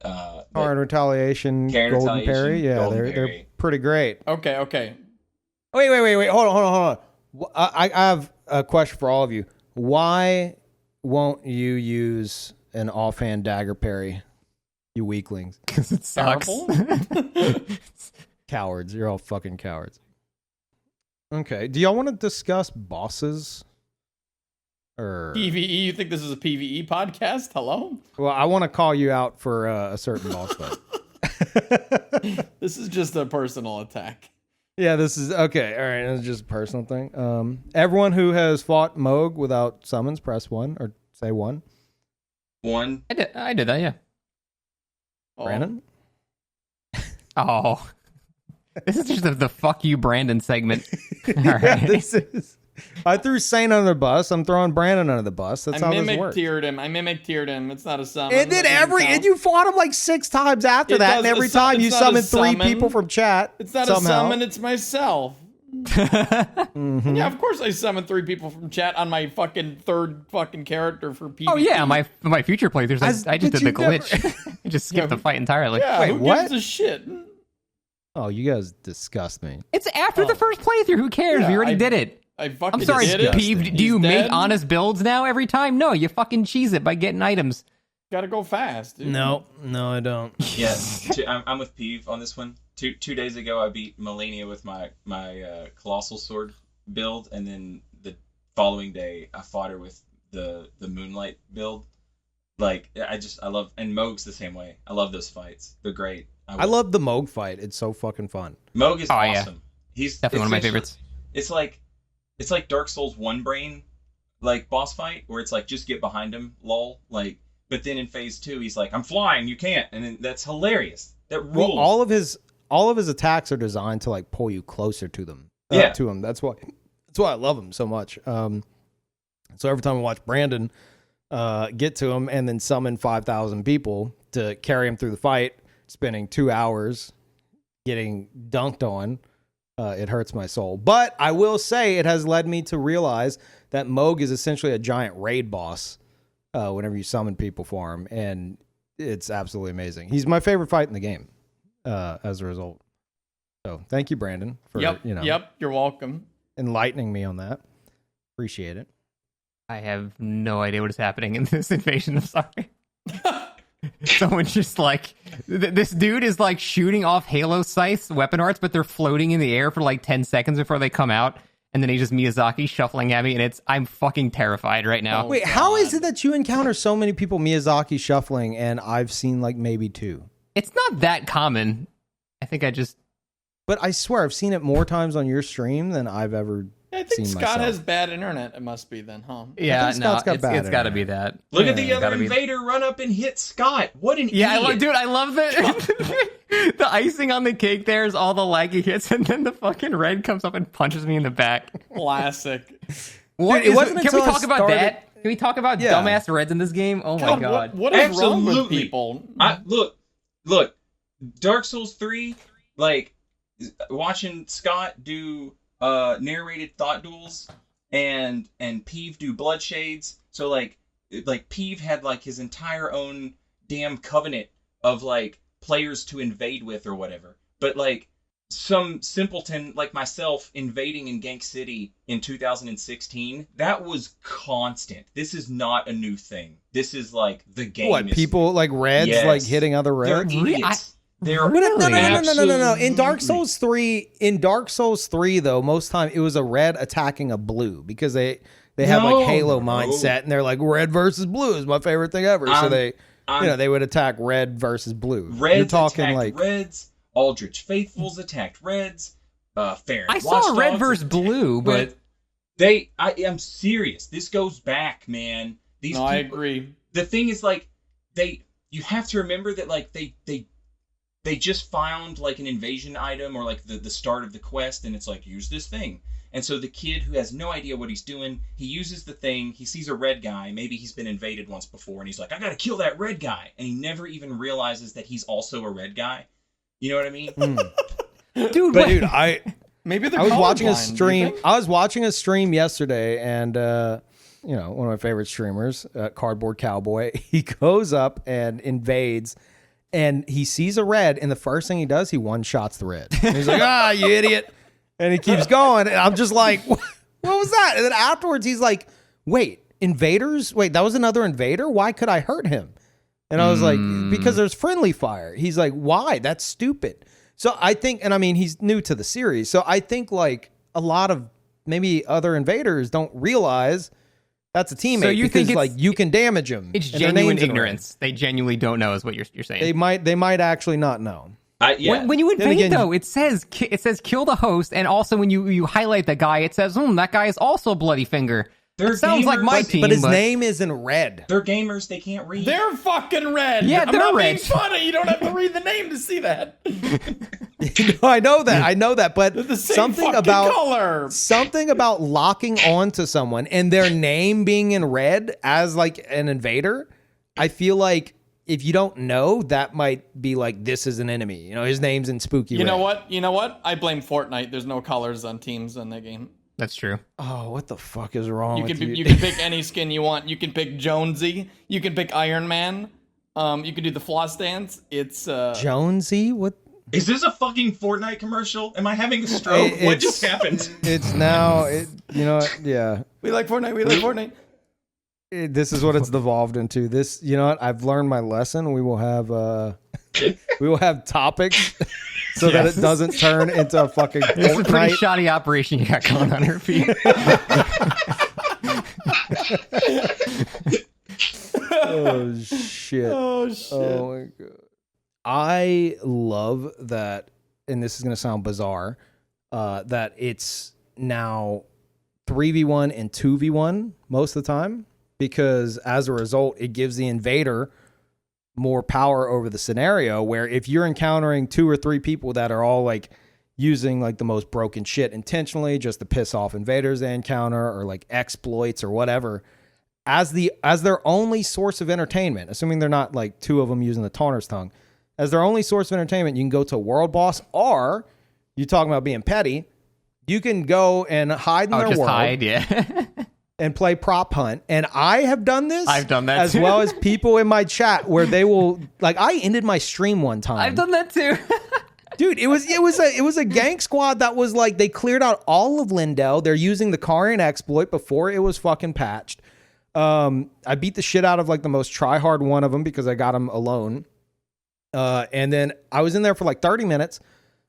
Power and retaliation, Care and golden retaliation, parry. Yeah, golden they're parry. pretty great. Okay. Wait. Hold on. I have a question for all of you. Why won't you use an offhand dagger parry, you weaklings? Because it sucks. Terrible. Cowards. You're all fucking cowards. Okay. Do y'all want to discuss bosses? Or PVE. You think this is a PVE podcast? Hello. well, I want to call you out for a certain boss fight. This is just a personal attack. Yeah, this is okay. All right, it's just a personal thing. Everyone who has fought Moog without summons, press 1 or say 1. one. I did that, yeah. Oh, Brandon? Oh. This is just the fuck you, Brandon segment. All Yeah, right. this is. I threw Saint under the bus. I'm throwing Brandon under the bus. That's I how this mimic works. tiered him. It's not a summon. And then That doesn't count. and you fought him like 6 times after It that, does- and every it's not- time you it's not a summoned 3 summon. people from chat. It's not somehow. a summon. It's myself. Mhm. Yeah, of course I summoned 3 people from chat on my fucking third fucking character for PvP. Oh, yeah, my future playthroughs, I just but did the you never- glitch. I just skipped Yeah, the fight entirely. Yeah, Wait, who what? gives a shit? Oh, you guys disgust me. It's after the first playthrough. Who cares? Yeah, we already I- did it. I fucking I'm sorry, did it. Peeve. Do you He's make dead. honest builds now every time? No, you fucking cheese it by getting items. Gotta go fast, dude. No, I don't. Yeah, I'm with Peeve on this one. Two days ago, I beat Melania with my colossal sword build, and then the following day, I fought her with the moonlight build. Like I love, and Moog's the same way. I love those fights. They're great. I love the Moog fight. It's so fucking fun. Moog is Oh, yeah. awesome. He's Definitely one of my essentially- favorites. It's like Dark Souls One Brain, like boss fight, where it's like just get behind him, lol. Like But then in phase 2, he's like, I'm flying, you can't. And then that's hilarious. That rules. Well, all of his attacks are designed to like pull you closer to them. Yeah. To him. That's why I love him so much. So every time I watch Brandon get to him and then summon 5,000 people to carry him through the fight, spending 2 hours getting dunked on, it hurts my soul. But I will say it has led me to realize that Moog is essentially a giant raid boss whenever you summon people for him, and it's absolutely amazing. He's my favorite fight in the game as a result. So thank you, Brandon, for you're welcome. enlightening me on that. Appreciate it. I have no idea what is happening in this invasion. I'm sorry. Someone's just like, this dude is like shooting off Halo scythe weapon arts, but they're floating in the air for like 10 seconds before they come out. And then he just Miyazaki shuffling at me, and I'm fucking terrified right now. Wait, how is it that you encounter so many people Miyazaki shuffling and I've seen like maybe 2? It's not that common. I think But I swear I've seen it more times on your stream than I've ever I think seen Scott myself. has bad internet. It must be then, huh? Yeah, think no, Scott's got it's bad got to be internet. that. Look at the Yeah, other gotta be- invader run up and hit Scott. What an Yeah, idiot. I love that. The icing on the cake there is all the laggy hits, and then the fucking red comes up and punches me in the back. Classic. What Dude, it is- wasn't can until we I talk about started- that? Can we talk about Yeah. dumbass reds in this game? Oh my god. What is wrong with Absolutely. people? Look, Dark Souls 3, like, watching Scott do narrated thought duels and Peeve do blood shades. So like Peeve had like his entire own damn covenant of like players to invade with or whatever. But like some simpleton like myself invading in Gank City in 2016, that was constant. This is not a new thing. This is like the game. What, people like reds Yes. like hitting other They're reds? idiots. They're Really? No. In Dark absolutely- Souls 3 though, most time it was a red attacking a blue because they have like Halo mindset and they're like red versus blue is my favorite thing ever. So they would attack red versus blue. Reds You're talking attacked like Reds. Aldrich Faithfuls attacked Reds. Fair. I saw red versus blue, but I'm serious. This goes back, man. These No, people, I agree. The thing is, like, you have to remember that, like, they just found like an invasion item or like the start of the quest, and it's like, use this thing. And so the kid who has no idea what he's doing, he uses the thing, he sees a red guy, maybe he's been invaded once before, and he's like, I gotta kill that red guy. And he never even realizes that he's also a red guy. You know what I mean? dude, But what- dude, I was watching a colorblind, do you stream. think? I was watching a stream yesterday, and one of my favorite streamers, Cardboard Cowboy, he goes up and invades, and he sees a red, and the first thing he does, he one-shots the red. And he's like, you idiot. And he keeps going, and I'm just like, what was that? And then afterwards, he's like, wait, invaders? Wait, that was another invader? Why could I hurt him? And I was like, because there's friendly fire. He's like, why? That's stupid. So I think, and I mean, he's new to the series. So I think like a lot of maybe other invaders don't realize that's a teammate. So you because think like you can damage them. it's and their genuine name's in red. ignorance. They genuinely don't know is what you're saying. They might actually not know. Yeah. When you invade, again- though, it says kill the host, and also when you highlight the guy, it says, that guy is also Bloody Finger. They're That sounds like gamers, my but- team, But his name is in red. They're gamers, they can't read. They're fucking red. Yeah, I'm they're not red. being funny. You don't have to read the name to see that. I know that. But They're the same something fucking about color. something about locking onto someone and their name being in red as like an invader, I feel like if you don't know, that might be like, this is an enemy. You know, his name's in spooky You red. know what? I blame Fortnite. There's no colors on teams in that game. That's true. Oh, what the fuck is wrong You with can you? you can pick any skin you want. You can pick Jonesy. You can pick Iron Man. You can do the floss dance. It's Jonesy? What? Is this a fucking Fortnite commercial? Am I having a stroke? What It's- just happened? It's now, you know what? Yeah. we like Fortnite. We like Fortnite. This is what it's devolved into. This, you know what? I've learned my lesson. We will have topics so that it doesn't turn into a fucking It's a pretty Fortnite. shoddy operation you got going on here, Pete. Oh shit. Oh shit. Oh my god. I love that, and this is gonna sound bizarre, that it's now 3v1 and 2v1 most of the time. because as a result, it gives the invader more power over the scenario, where if you're encountering 2 or 3 people that are all like using like the most broken shit intentionally just to piss off invaders they encounter, or like exploits or whatever, as their only source of entertainment, assuming they're not like 2 of them using the Taunter's Tongue, as their only source of entertainment, you can go to a world boss, or you talking about being petty, you can go and hide in their just world. hide, yeah. And play prop hunt. And I have done this. I've done that as too. well as people in my chat, where they will like, I ended my stream one time. I've done that too. Dude, it was a gank squad that was like, they cleared out all of Lindell. They're using the Karian exploit before it was fucking patched. I beat the shit out of like the most try-hard one of them because I got him alone. And then I was in there for like 30 minutes.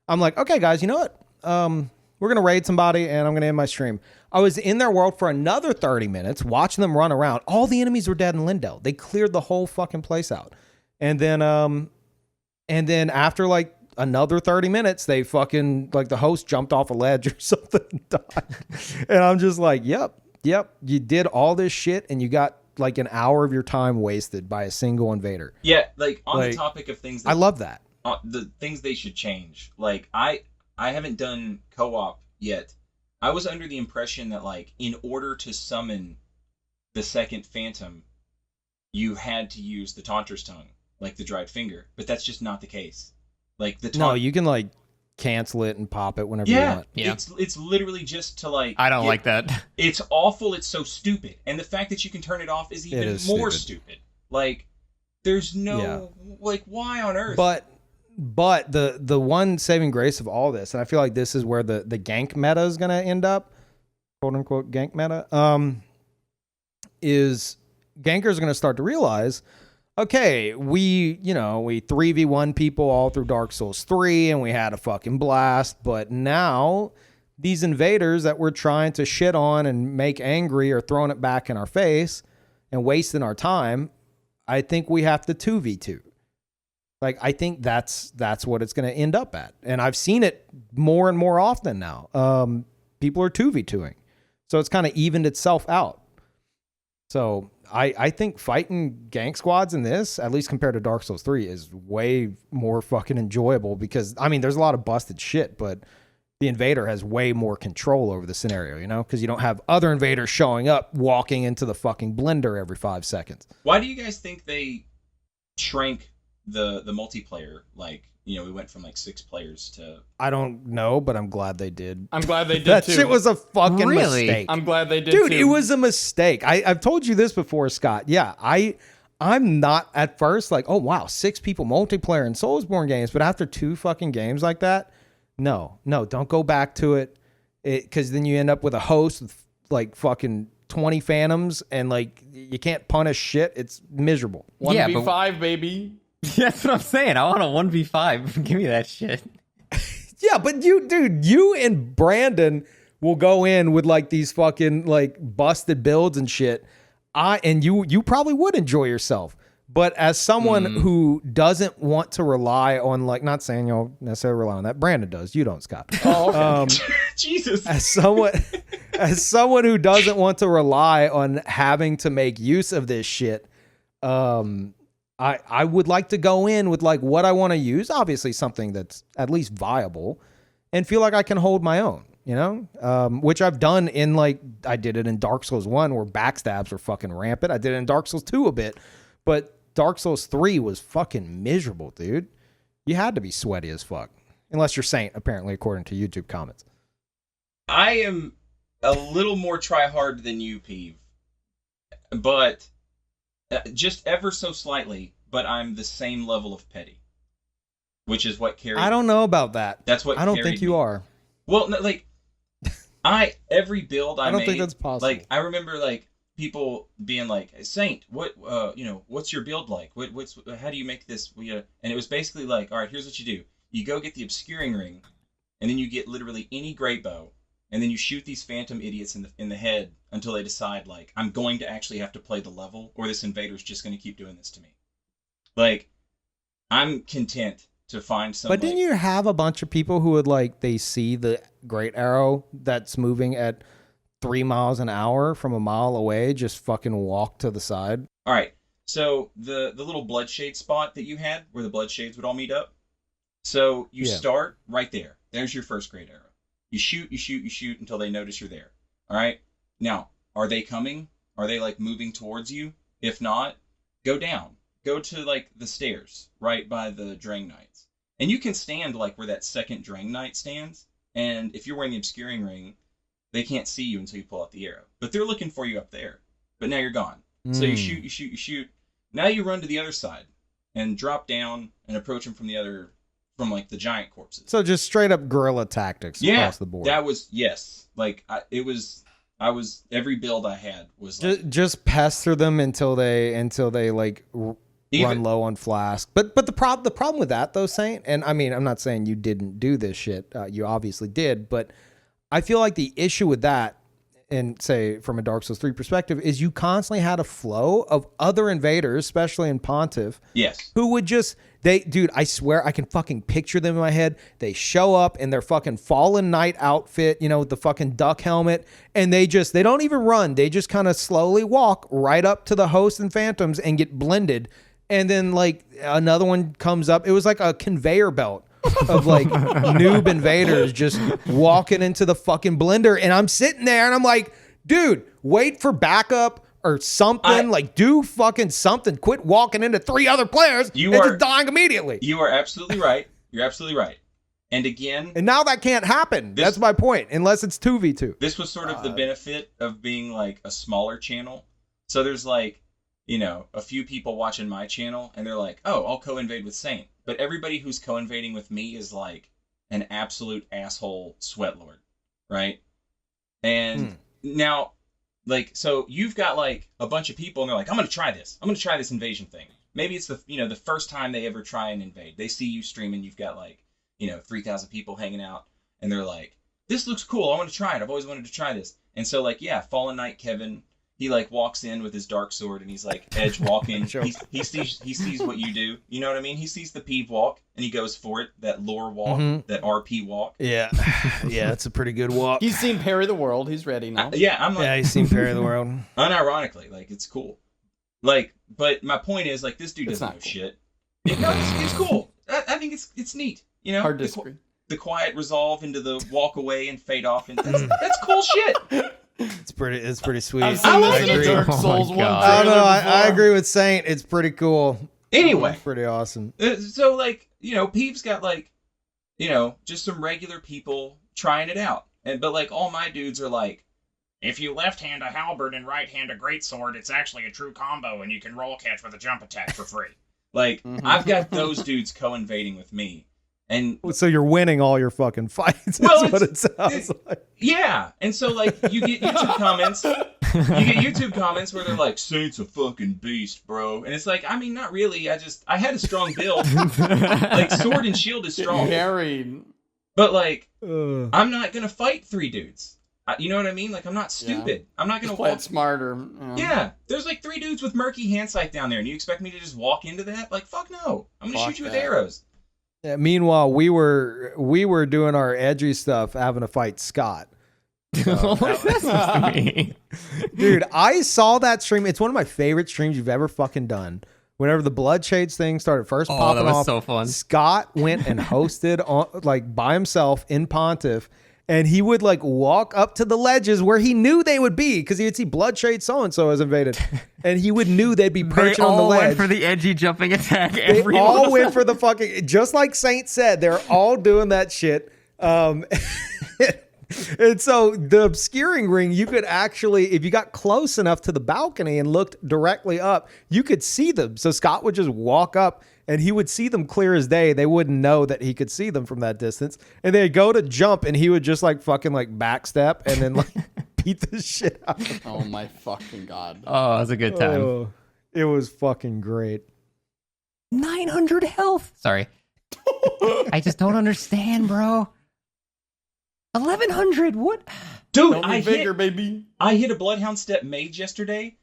I'm like, okay, guys, you know what? We're going to raid somebody and I'm going to end my stream. I was in their world for another 30 minutes watching them run around. All the enemies were dead in Lindell. They cleared the whole fucking place out. And then after like another 30 minutes, they fucking, like the host jumped off a ledge or something and died. And I'm just like, yep, you did all this shit and you got like an hour of your time wasted by a single invader. Yeah, like on the topic of things that, I love that. The things they should change. Like I haven't done co-op yet. I was under the impression that like in order to summon the second phantom, you had to use the Taunter's Tongue, like the dried finger, but that's just not the case. Like no, you can like cancel it and pop it whenever you want. Yeah, it's literally just to like. I don't like that. It's awful. It's so stupid, and the fact that you can turn it off is even more stupid. Like, there's no like, why on earth? But the one saving grace of all this, and I feel like this is where the gank meta is going to end up, quote unquote gank meta, is gankers are going to start to realize, okay, we 3v1 people all through Dark Souls 3 and we had a fucking blast, but now these invaders that we're trying to shit on and make angry are throwing it back in our face and wasting our time. I think we have to 2v2. Like, I think that's what it's going to end up at. And I've seen it more and more often now. People are 2v2ing. So it's kind of evened itself out. So I think fighting gank squads in this, at least compared to Dark Souls 3, is way more fucking enjoyable because, I mean, there's a lot of busted shit, but the invader has way more control over the scenario, you know? Because you don't have other invaders showing up, walking into the fucking blender every 5 seconds. Why do you guys think they shrank the multiplayer? Like, you know, we went from like 6 players to... I don't know, but I'm glad they did. I'm glad they did that too. Shit was a fucking mistake. I'm glad they did Dude, too. it was a mistake. I've told you this before, Scott. Yeah, I'm not at first like, oh wow, 6 people multiplayer in Soulsborne games, but after 2 fucking games like that, no, don't go back to it. Because then you end up with a host with like fucking 20 phantoms and like you can't punish shit. It's miserable. 1v5, baby. That's what I'm saying. I want a 1v5. Give me that shit. Yeah, but you and Brandon will go in with like these fucking like busted builds and shit. And you probably would enjoy yourself. But as someone who doesn't want to rely on, like, not saying you'll necessarily rely on that, Brandon does. You don't, Scott. Oh, okay. Jesus. As someone who doesn't want to rely on having to make use of this shit, I would like to go in with like what I want to use, obviously something that's at least viable, and feel like I can hold my own, you know? Which I've done in like, I did it in Dark Souls 1 where backstabs were fucking rampant. I did it in Dark Souls 2 a bit, but Dark Souls 3 was fucking miserable, dude. You had to be sweaty as fuck. Unless you're Saint, apparently, according to YouTube comments. I am a little more try-hard than you, Peeve. But just ever so slightly, but I'm the same level of petty. Which is what carried... I don't know about that. That's what I don't think you are. Well, no, like, every build I don't made, think that's possible. Like, I remember, like, people being like, Saint, what's your build like? How do you make this? And it was basically like, all right, here's what you do. You go get the obscuring ring, and then you get literally any great bow, and then you shoot these phantom idiots in the head until they decide, like, I'm going to actually have to play the level, or this invader's just going to keep doing this to me. Like, I'm content to find some. But didn't you have a bunch of people who would, like, they see the great arrow that's moving at 3 miles an hour from a mile away, just fucking walk to the side. All right. So the little bloodshade spot that you had, where the bloodshades would all meet up. So you start right there. There's your first great arrow. You shoot until they notice you're there. All right. Now, are they coming? Are they like moving towards you? If not, go down. Go to like the stairs right by the Drang Knights. And you can stand like where that second Drang Knight stands. And if you're wearing the obscuring ring, they can't see you until you pull out the arrow. But they're looking for you up there. But now you're gone. So you shoot. Now you run to the other side and drop down and approach them from like the giant corpses. So just straight up guerrilla tactics across the board. That was, yes. Like every build I had was like, just pester them until they like run low on flask. But the problem with that though, Saint, and I mean, I'm not saying you didn't do this shit. You obviously did, but I feel like the issue with that, and say from a Dark Souls 3 perspective, is you constantly had a flow of other invaders, especially in Pontiff. Yes. Who would just, dude, I swear I can fucking picture them in my head. They show up in their fucking Fallen Knight outfit, with the fucking duck helmet, and they don't even run. They just kind of slowly walk right up to the hosts and phantoms and get blended. And then like another one comes up. It was like a conveyor belt of like noob invaders just walking into the fucking blender, and I'm sitting there and I'm like, dude, wait for backup or something. Like, do fucking something. Quit walking into 3 other players and just dying immediately. You are absolutely right. You're absolutely right. And again, and now that can't happen. That's my point, unless it's 2v2. This was sort of the benefit of being like a smaller channel. So there's like, a few people watching my channel, and they're like, oh, I'll co-invade with Saint. But everybody who's co-invading with me is like an absolute asshole sweatlord, right? And now, like, so you've got like a bunch of people, and they're like, I'm going to try this. I'm going to try this invasion thing. Maybe it's the first time they ever try and invade. They see you streaming, you've got like, 3,000 people hanging out, and they're like, this looks cool. I want to try it. I've always wanted to try this. And so like, Fallen Knight Kevin, he like walks in with his dark sword and he's like edge walking. Sure. He sees what you do. You know what I mean? He sees the Peeve walk and he goes for it. That lore walk, that RP walk. Yeah, it's a pretty good walk. He's seen Parry the World. He's ready now. He's seen Parry the World. Unironically, like it's cool. Like, but my point is like this dude doesn't know shit. It's cool. I think it's neat. Hard to disagree. The quiet resolve into the walk away and fade off, and that's cool shit. It's pretty sweet. I've seen this in a Dark Souls 1 trailer. I don't know. I agree with Saint. It's pretty cool. Anyway, it's pretty awesome. So like, Peeve's got like, just some regular people trying it out, but like all my dudes are like, if you left hand a halberd and right hand a greatsword, it's actually a true combo, and you can roll catch with a jump attack for free. Like I've got those dudes co-invading with me. And so you're winning all your fucking fights. That's what it sounds like. Yeah. And so like you get YouTube comments where they're like, Saint's a fucking beast, bro. And it's like, I mean, not really. I had a strong build. Like sword and shield is strong. Carried. But like I'm not gonna fight 3 dudes. You know what I mean? Like I'm not stupid. I'm not gonna play it smarter. Yeah. There's like 3 dudes with murky hand sight down there, and you expect me to just walk into that? Like fuck no. I'm gonna shoot you with arrows. Yeah, meanwhile, we were doing our edgy stuff, having to fight Scott. What is that supposed to mean? Dude, I saw that stream. It's one of my favorite streams you've ever fucking done. Whenever the Bloodshades thing started first popping that was off, so fun. Scott went and hosted on, like by himself in Pontiff, and he would like walk up to the ledges where he knew they would be because he would see Bloodshade so-and-so has invaded, and he would knew they'd be perching on the ledge. They all went for the edgy jumping attack. They all went for the fucking, just like Saint said, they're all doing that shit. And so the obscuring ring, you could actually, if you got close enough to the balcony and looked directly up, you could see them. So Scott would just walk up and he would see them clear as day. They wouldn't know that he could see them from that distance. And they'd go to jump and he would just like fucking like backstep and then like beat the shit out of them. Oh my fucking God. Oh, it was a good time. Oh, it was fucking great. 900 health. Sorry. I just don't understand, bro. 1100. What? Dude, I hit, baby. I hit a Bloodhound Step mage yesterday.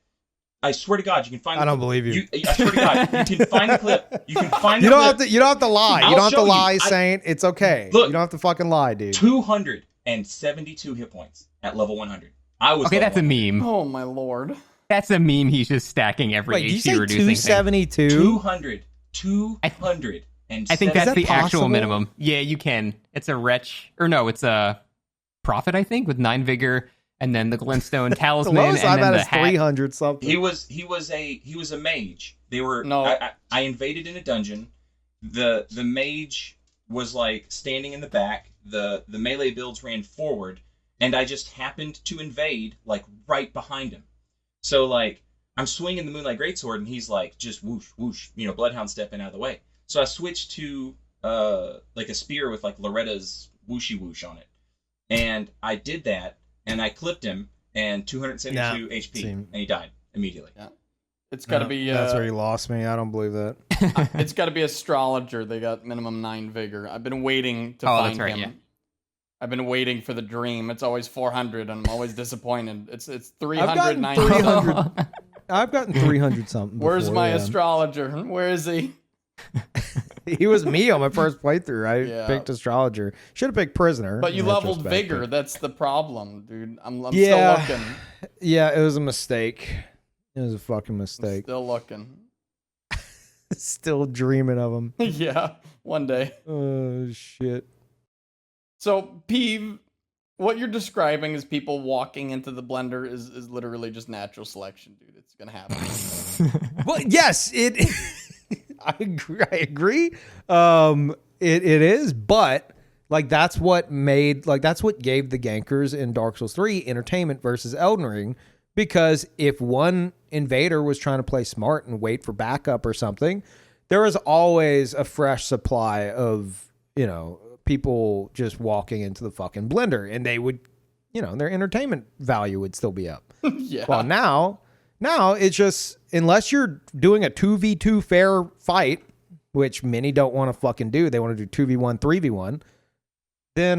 I swear to God, you can find. I don't believe you. I swear to God, you can find the clip. You can find. You the don't clip. have to. You don't have to lie. I'll You don't have to show you. lie, Saint. It's okay. Look. You don't have to fucking lie, dude. 272 hit points at level 100. I was Okay, that's a level meme. Oh my lord. That's a meme. He's just stacking every Wait, did you HP say reducing thing. 272? 200. 200. I think that's that the actual possible? minimum. Yeah, you can. It's a wretch, or no, it's a prophet. I think with 9 vigor, and then the glintstone The talisman, lowest and I've then had the is hat. 300 something. He was a mage. They were No. I invaded in a dungeon. The mage was like standing in the back. The melee builds ran forward, and I just happened to invade like right behind him. So like I'm swinging the Moonlight Greatsword, and he's like just whoosh whoosh, Bloodhound stepping out of the way. So I switched to like a spear with like Loretta's whooshy whoosh on it, and I did that, and I clipped him, and 272 HP, same. and he died immediately. Yeah. It's got to be. That's where you lost me. I don't believe that. It's got to be astrologer. They got minimum 9 vigor. I've been waiting to Oh, find that's right, him. yeah. I've been waiting for the dream. It's always 400, and I'm always disappointed. It's I've 300. gotten 300. I've gotten 300 something. Where's before, my yeah. astrologer? Where is he? He was me on my first playthrough. I Yeah. picked astrologer. Should have picked prisoner. But you in leveled retrospect, vigor. but- That's the problem, dude. I'm Yeah. still looking. Yeah, it was a mistake. It was a fucking I'm mistake. still looking. Still dreaming of him. Yeah, one day. Oh shit. So, Peeve, what you're describing as people walking into the blender is literally just natural selection, dude. It's gonna happen. Well, yes, it. I agree. It is, but like that's what gave the gankers in Dark Souls 3 entertainment versus Elden Ring, because if one invader was trying to play smart and wait for backup or something, there was always a fresh supply of people just walking into the fucking blender, and they would, their entertainment value would still be up. Yeah. Well, now it's just, unless you're doing a 2v2 fair fight, which many don't want to fucking do, they want to do 2v1, 3v1, then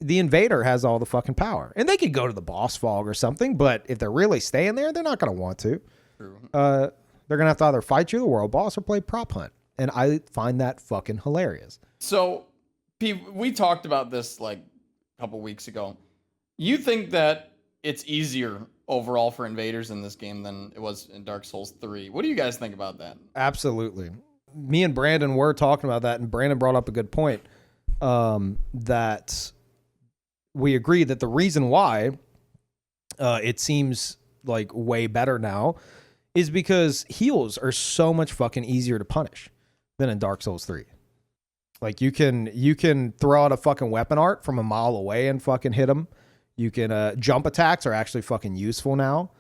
the invader has all the fucking power. And they could go to the boss fog or something, but if they're really staying there, they're not going to want to. True. They're going to have to either fight you, the world boss, or play prop hunt. And I find that fucking hilarious. So, Peeve, we talked about this like a couple weeks ago. You think that it's easier overall for invaders in this game than it was in Dark Souls 3. What do you guys think about that? Absolutely. Me and Brandon were talking about that, and Brandon brought up a good point, that we agree that the reason why it seems like way better now is because heals are so much fucking easier to punish than in Dark Souls 3. Like you can throw out a fucking weapon art from a mile away and fucking hit them. You can jump attacks are actually fucking useful now.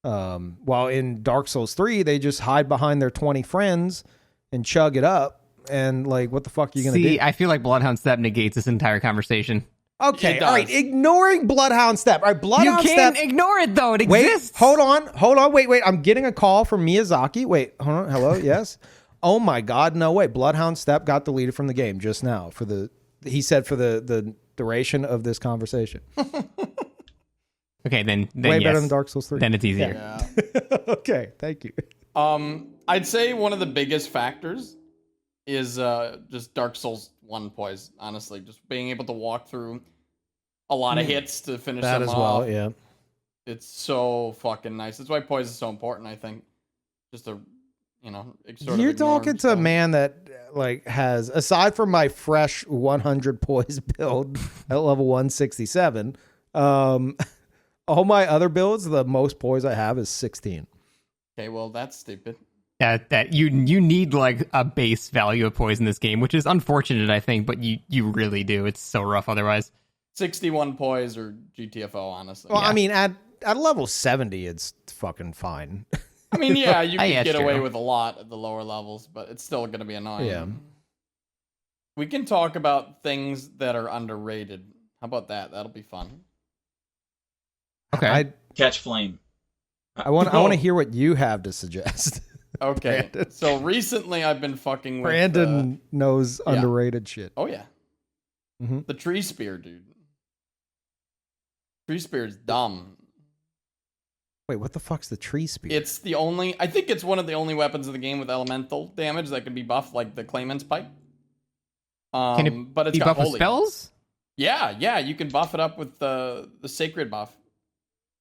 While in Dark Souls 3, they just hide behind their 20 friends and chug it up. And like, what the fuck are you gonna do? See, I feel like Bloodhound Step negates this entire conversation. Okay, It all right. does. Ignoring Bloodhound Step. All right, Bloodhound You can't Step. ignore it though. It Wait, exists. hold on. Wait. I'm getting a call from Miyazaki. Wait, hold on. Hello, yes. Oh my God, no way. Bloodhound Step got deleted from the game just now for the duration of this conversation. Okay, then Way yes. better than Dark Souls 3. Then it's easier. Yeah. Okay, thank you. I'd say one of the biggest factors is just Dark Souls 1 poise, honestly. Just being able to walk through a lot of hits to finish That them as off. well, yeah. It's so fucking nice. That's why poise is so important, I think. Just to, sort of You're ignore talking to a stuff. man that like has, aside from my fresh 100 poise build at level 167, all my other builds, the most poise I have is 16. Okay, well, that's stupid. That you need like a base value of poise in this game, which is unfortunate, I think, but you really do. It's so rough otherwise. 61 poise or GTFO, honestly. Well, Yeah. I mean, at level 70, it's fucking fine. I mean, yeah, you can Yeah, get it's away true. with a lot at the lower levels, but it's still going to be annoying. Yeah. We can talk about things that are underrated. How about that? That'll be fun. Okay. Catch flame. I want to hear what you have to suggest. Okay. Brandon. So recently I've been fucking with Brandon knows yeah. underrated shit. oh yeah. Mhm. The tree spear, dude. Tree spear is dumb. Wait, what the fuck's the tree spear? It's I think it's one of the only weapons of the game with elemental damage that can be buffed like the Clayman's pipe. Can it but it's be got buffed with holy. spells? Yeah, you can buff it up with the sacred buff.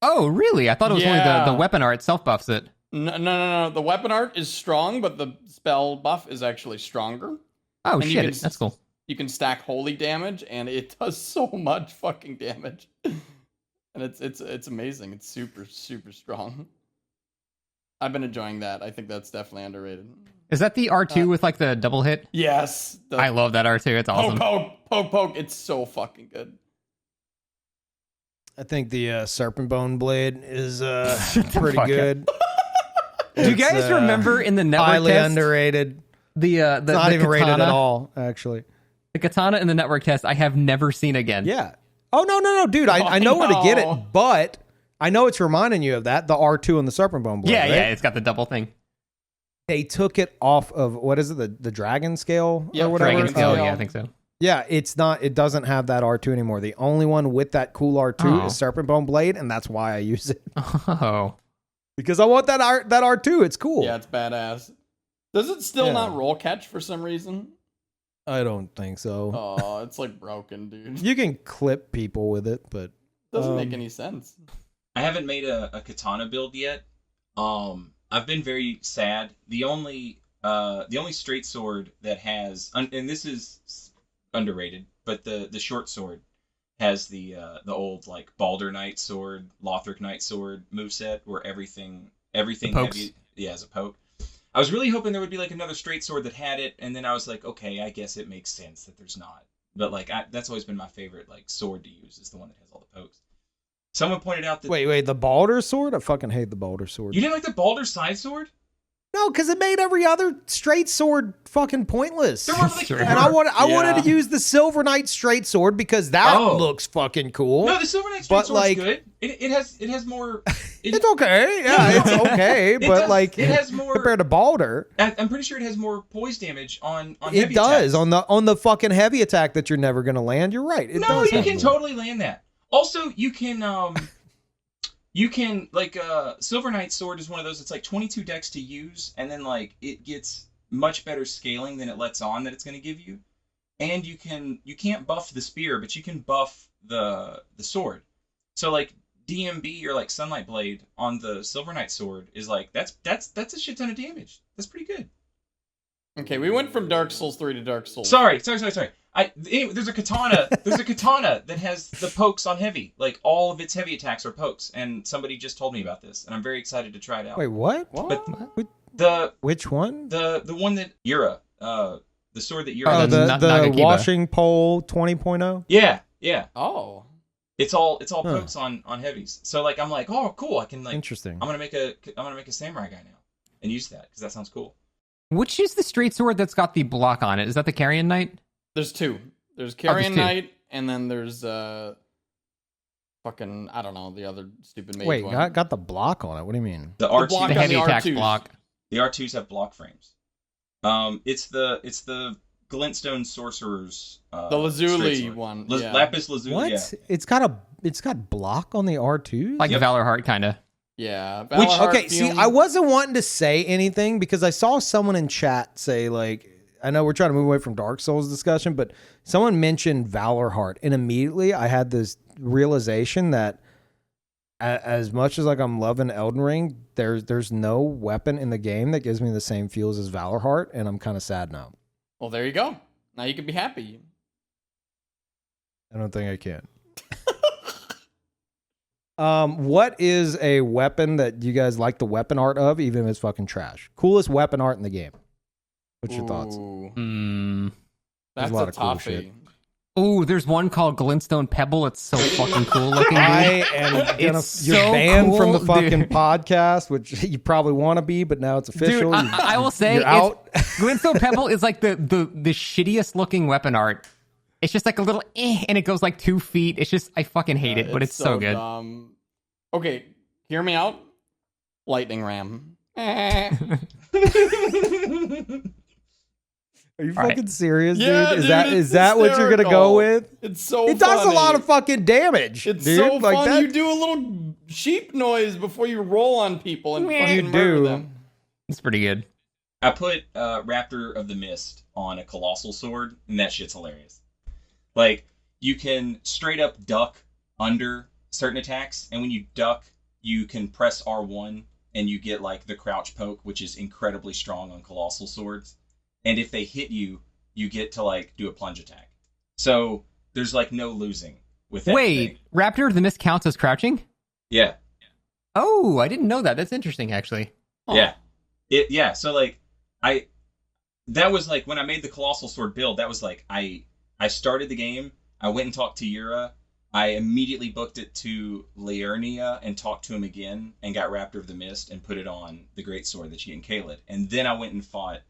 Oh, really? I thought it was only Yeah. the weapon art itself buffs it. No. The weapon art is strong, but the spell buff is actually stronger. Oh, And you shit. can That's cool. You can stack holy damage, and it does so much fucking damage. And it's amazing. It's super strong. I've been enjoying that. I think that's definitely underrated. Is that the R2 with like the double hit? Yes. I love that R2. It's awesome. Poke. It's so fucking good. I think the serpent bone blade is the pretty fuck good. Do you guys remember in the network Highly test underrated. the Not the even rated katana, at all, actually. The katana in the network test I have never seen again. Yeah. Oh, no, dude. I know where to get no. it, but I know it's reminding you of that, the R2 and the serpent bone blade. Yeah, right? yeah, it's got the double thing. They took it off of, what is it, the dragon scale Yeah, or whatever? Dragon Dragon scale, scale. yeah, I think so. Yeah, it doesn't have that R2 anymore. The only one with that cool R2 Oh. is serpent bone blade, and that's why I use it. Oh. Because I want that R2. It's cool. Yeah, it's badass. Does it still Yeah. not roll catch for some reason? I don't think so. Oh, it's like broken, dude. You can clip people with it, but Doesn't make any sense. I haven't made a katana build yet. I've been very sad. The only straight sword that has, and this is underrated, but the short sword has the old like Baldur Knight sword, Lothric Knight sword moveset where everything pokes. heavy, yeah, as a poke. I was really hoping there would be like another straight sword that had it, and then I was like, okay, I guess it makes sense that there's not. But like that's always been my favorite like sword to use, is the one that has all the pokes. Someone pointed out that wait, the Baldur sword? I fucking hate the Baldur sword. you didn't like the Baldur side sword. No, because it made every other straight sword fucking pointless. There were like Sure. And I wanted Yeah. to use the Silver Knight straight sword because that Oh. looks fucking cool. No, the Silver Knight straight But, sword's like- good. It has more. It's okay. Yeah, it's okay. It But does- like it has more. compared to Baldur, I'm pretty sure it has more poise damage on it heavy does attacks. on the fucking heavy attack that you're never gonna land. You're right. It No, does you have can more. totally land that. Also, you can like Silver Knight sword is one of those. It's like 22 dex to use, and then like it gets much better scaling than it lets on that it's going to give you. And you can't buff the spear, but you can buff the sword. So like DMB or like Sunlight Blade on the Silver Knight sword is like that's a shit ton of damage. That's pretty good. Okay, we went from Dark Souls 3 to Dark Souls. Sorry. Anyway, there's a katana. There's a katana that has the pokes on heavy. Like all of its heavy attacks are pokes, and somebody just told me about this, and I'm very excited to try it out. Wait, what? What? The Which one? the one that Yura, the sword that Oh, Yura. the has. the Nagakiba. washing pole 20.0. Yeah. Oh. It's all Huh. pokes on heavies. So like I'm like, oh cool, I can like Interesting. I'm gonna make a samurai guy now and use that because that sounds cool. Which is the straight sword that's got the block on it? Is that the Carrion Knight? There's two. There's Carrion two. Knight, and then there's fucking I don't know the other stupid mage Wait, one. got the block on it. What do you mean? The block R2 The on heavy the attack R2s. block. the R2s have block frames. It's the glintstone sorcerer's the straight Lazuli sword. one. La- Yeah. Lapis lazuli. What? Yeah. It's got block on the R2? Like Yep. the Valor Heart, kind of. Yeah. Which Valahart, okay, see, Fume. I wasn't wanting to say anything because I saw someone in chat say like, I know we're trying to move away from Dark Souls discussion, but someone mentioned Valor Heart, and immediately I had this realization that as much as like I'm loving Elden Ring, there's no weapon in the game that gives me the same feels as Valor Heart, and I'm kind of sad now. Well, there you go. Now you can be happy. I don't think I can. What is a weapon that you guys like the weapon art of, even if it's fucking trash? Coolest weapon art in the game. What's your thoughts? Ooh, Mm. That's There's a lot a of cool toughie. shit. Oh, there's one called Glintstone Pebble. It's so fucking cool looking. I dude. am gonna. It's You're so banned from the cool, fucking dude. podcast, which you probably want to be, but now it's official. Dude, I will say, you're out. Glintstone Pebble is like the shittiest looking weapon art. It's just like a little and it goes like 2 feet. It's just, I fucking hate it, but it's so good. Dumb. Okay, hear me out. Lightning Ram. Are you All right. fucking serious, Yeah, dude? dude, Is it's that what you're gonna go hysterical. with? It's so It does funny. a lot of fucking damage. It's dude. so like fun. that. You do a little sheep noise before you roll on people and You fucking murder do. them. It's pretty good. I put Raptor of the Mist on a colossal sword, and that shit's hilarious. Like you can straight up duck under certain attacks, and when you duck, you can press R1 and you get like the crouch poke, which is incredibly strong on colossal swords. And if they hit you, you get to like do a plunge attack. So there's like no losing with that. Wait, Raptor of the Mist counts as crouching? Yeah. Oh, I didn't know that. That's interesting, actually. Yeah. Yeah. So like that was like when I made the colossal sword build, that was like I started the game, I went and talked to Yura, I immediately booked it to Liurnia and talked to him again and got Raptor of the Mist and put it on the great sword that she and Kaled. And then I went and fought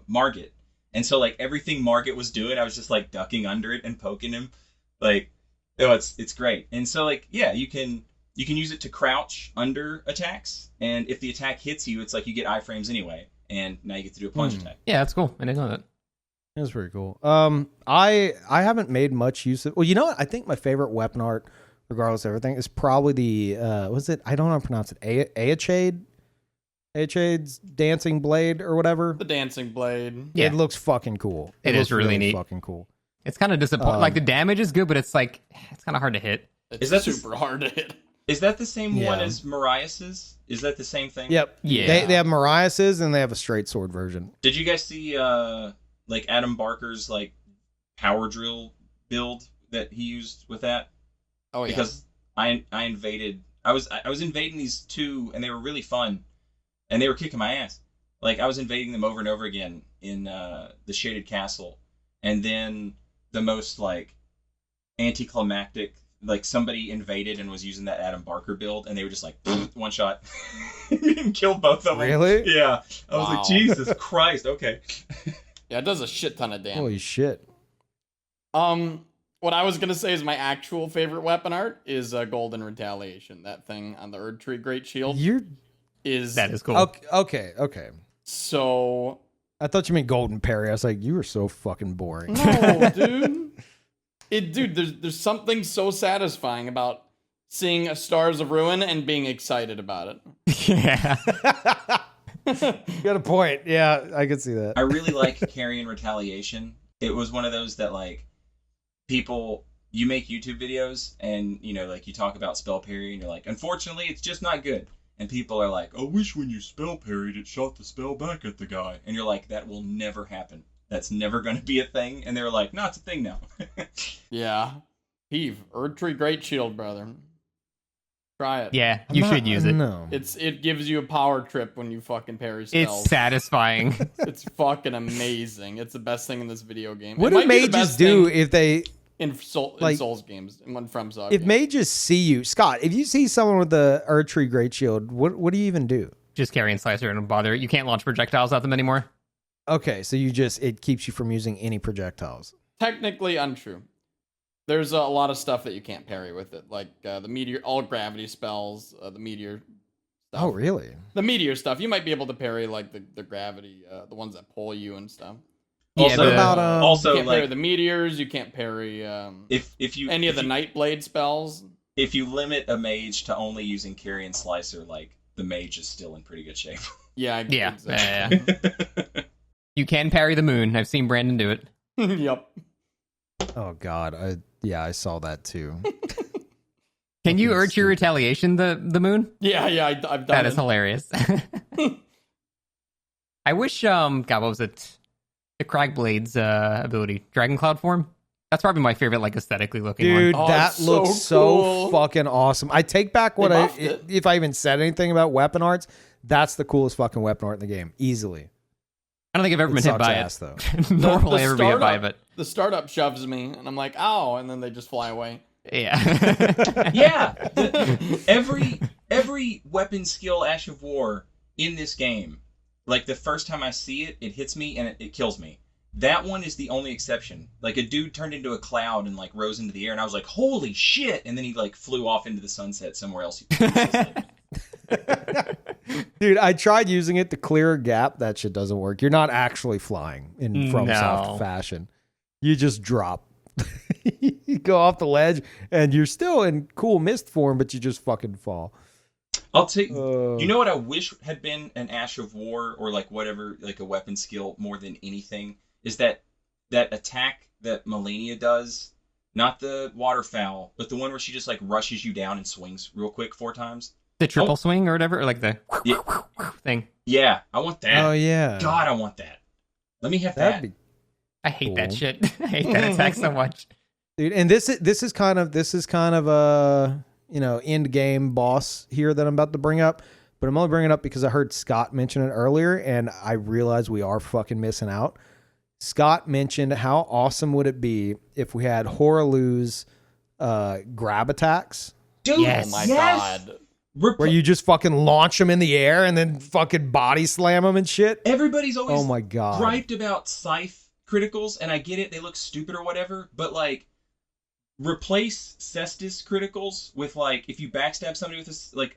Margit. And so like everything Margit was doing, I was just like ducking under it and poking him. Like, oh, it's great. And so like, yeah, you can use it to crouch under attacks, and if the attack hits you, it's like you get iframes anyway, and now you get to do a plunge attack. Yeah, that's cool. I didn't know that. That's pretty cool. I haven't made much use of. Well, you know what? I think my favorite weapon art, regardless of everything, is probably the was it? I don't know how to pronounce it. Ayachade's dancing blade or whatever. The dancing blade. Yeah. It looks fucking cool. It is really neat. Fucking cool. It's kind of disappointing. Like the damage is good, but it's like it's kind of hard to hit. Is that super hard to hit? Is that the same one as Marias's? Is that the same thing? Yep. Yeah. They have Marias's and they have a straight sword version. Did you guys see like Adam Barker's like power drill build that he used with that? Oh yeah. Because I invaded. I was invading these two, and they were really fun, and they were kicking my ass. Like I was invading them over and over again in the Shaded Castle, and then the most like anticlimactic. Like somebody invaded and was using that Adam Barker build, and they were just like one shot and killed both of them. Really? Yeah. I was like, Jesus Christ. Okay. Yeah, it does a shit ton of damage. Holy shit. What I was gonna say is my actual favorite weapon art is Golden Retaliation. That thing on the Erd Tree Great Shield. That is cool. Okay. So I thought you meant Golden Parry. I was like, you were so fucking boring. no, dude. There's something so satisfying about seeing a Stars of Ruin and being excited about it. Yeah. You got a point. Yeah, I could see that. I really like Carrion Retaliation. It was one of those that like people, you make YouTube videos and you know like you talk about spell parry and you're like, unfortunately it's just not good. And people are like, I wish when you spell parried it shot the spell back at the guy. And you're like, that will never happen. That's never going to be a thing. And they were like, no, it's a thing now. Yeah. Peeve. Erd Tree Great Shield, brother. Try it. Yeah, you should use it. No. It gives you a power trip when you fucking parry spells. It's satisfying. It's fucking amazing. It's the best thing in this video game. What It do might be the mages best do thing if they... in Souls games and one from Zog If games. mages see you... Scott, if you see someone with the Erd Tree Great Shield, what do you even do? Just carry and slicer and bother. You can't launch projectiles at them anymore. Okay, so it keeps you from using any projectiles. Technically untrue. There's a lot of stuff that you can't parry with it, like the meteor, all gravity spells, the meteor stuff. Oh, really? The meteor stuff, you might be able to parry like the gravity, the ones that pull you and stuff. Also, Yeah, also You can't parry like the meteors. You can't parry if you any of the Nightblade spells. if you limit a mage to only using Carrion Slicer, like the mage is still in pretty good shape. Yeah, Yeah. exactly. You can parry the moon. I've seen Brandon do it. Yep. Oh, God. I saw that, too. Can you Fucking urge your stupid. retaliation the moon? Yeah, I've done That it. is hilarious. I wish God, what was it? The Cragblade's ability, Dragon Cloud form. That's probably my favorite, like aesthetically looking Dude, one. Oh, that it's looks so cool. fucking awesome. I take back what They I... buffed it. If I even said anything about weapon arts, that's the coolest fucking weapon art in the game. Easily. I don't think I've ever been hit sucks by ass, though. it. Nor will I ever be hit by it, but The startup shoves me, and I'm like, ow, and then they just fly away. yeah. Yeah, every weapon skill Ash of War in this game, like the first time I see it, it hits me and it kills me. That one is the only exception. Like a dude turned into a cloud and like rose into the air, and I was like, "Holy shit!" And then he like flew off into the sunset somewhere else. Dude, I tried using it to clear a gap. That shit doesn't work. You're not actually flying in FromSoft No. fashion. You just drop. You go off the ledge, and you're still in cool mist form, but you just fucking fall. I'll take. You know what I wish had been an Ash of War or like whatever, like a weapon skill more than anything, is that attack that Melania does Not the waterfowl, but the one where she just like rushes you down and swings real quick 4 times. The triple swing or whatever, or like the thing. Yeah, I want that. Oh yeah. God, I want that. Let me have that. I hate that Cool. shit. I hate that attack so much. Dude, and this is kind of a end game boss here that I'm about to bring up, but I'm only bringing it up because I heard Scott mention it earlier, and I realized we are fucking missing out. Scott mentioned how awesome would it be if we had Horalu's grab attacks, Dude, Yes. Oh my yes! god. where you just fucking launch them in the air and then fucking body slam them and shit. Everybody's always Oh my god! griped about scythe criticals, and I get it, they look stupid or whatever, but like, replace Cestus criticals with like, if you backstab somebody with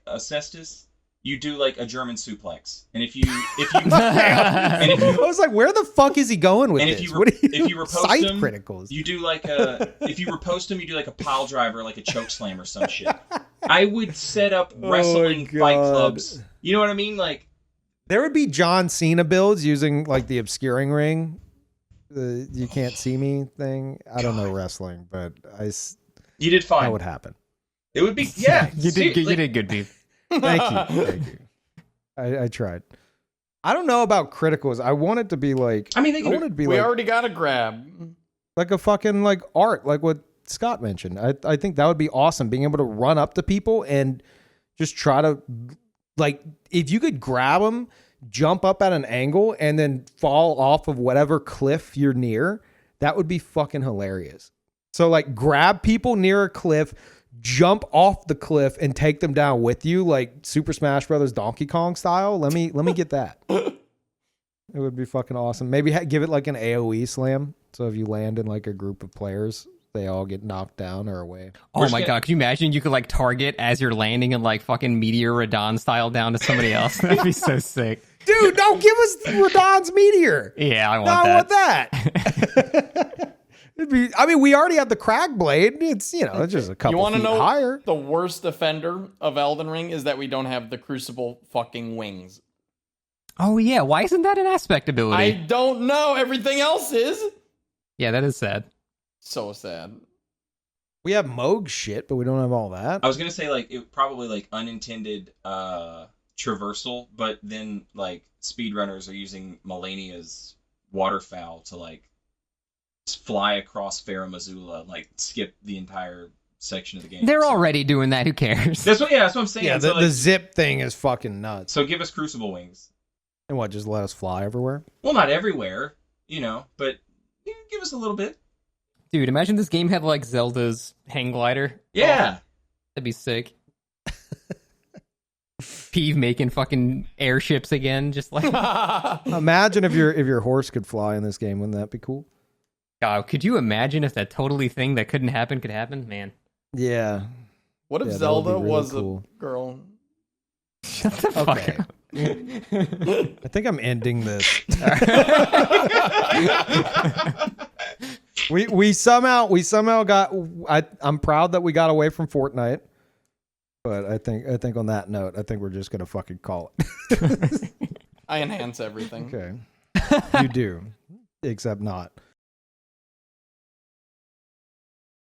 a Cestus, you do like a German suplex, and if you I was like, where the fuck is he going with and this? if you What are if you riposte scythe them, criticals? you do like if you riposte them, you do like a pile driver, like a choke slam or some shit. I would set up wrestling fight God. clubs. You know what I mean? Like, There would be John Cena builds using like the obscuring ring, the you can't see me thing. I don't know wrestling, but you did fine. that would happen. It would be, yeah. You did good. You did good, Peeve. Thank you. I tried. I don't know about criticals. I want it to be like I mean, I want it to be We like already got a grab. like a fucking like art, like what Scott mentioned. I think that would be awesome, being able to run up to people and just try to, like, if you could grab them, jump up at an angle, and then fall off of whatever cliff you're near, that would be fucking hilarious. So like grab people near a cliff, jump off the cliff, and take them down with you, like Super Smash Brothers Donkey Kong style. Let me get that. It would be fucking awesome. Maybe give it like an AoE slam. So if you land in like a group of players, they all get knocked down or away. Oh my god, could you imagine you could like target as you're landing and like fucking Meteor Radon style down to somebody else? That'd be so sick. Dude, don't give us Radon's meteor. Yeah, I No, want I want that. that. I mean, we already have the crag blade. It's, it's just a couple You want to feet know higher. the worst offender of Elden Ring is that we don't have the Crucible fucking wings. Oh yeah, why isn't that an aspect ability? I don't know. Everything else is. Yeah, that is sad. So sad. We have Moog shit, but we don't have all that. I was gonna say like it probably like unintended traversal, but then like speedrunners are using Melania's waterfowl to like fly across Farah Missoula, like skip the entire section of the game. They're So- already doing that. Who cares? That's what I'm saying. Yeah, So, the like, zip thing is fucking nuts. so give us Crucible wings. And what, just let us fly everywhere? Well, not everywhere, but give us a little bit. Dude, imagine this game had like Zelda's hang glider. Yeah. That'd be sick. Peeve making fucking airships again, just like Imagine if your horse could fly in this game. Wouldn't that be cool? God, could you imagine if that totally thing that couldn't happen could happen? Man. Yeah. What if Yeah, that would be Zelda really was cool. a girl? Shut the fuck Okay. up. I think I'm ending this. we somehow got. I'm proud that we got away from Fortnite, but I think on that note, I think we're just gonna fucking call it. I enhance everything. Okay, you do, except not.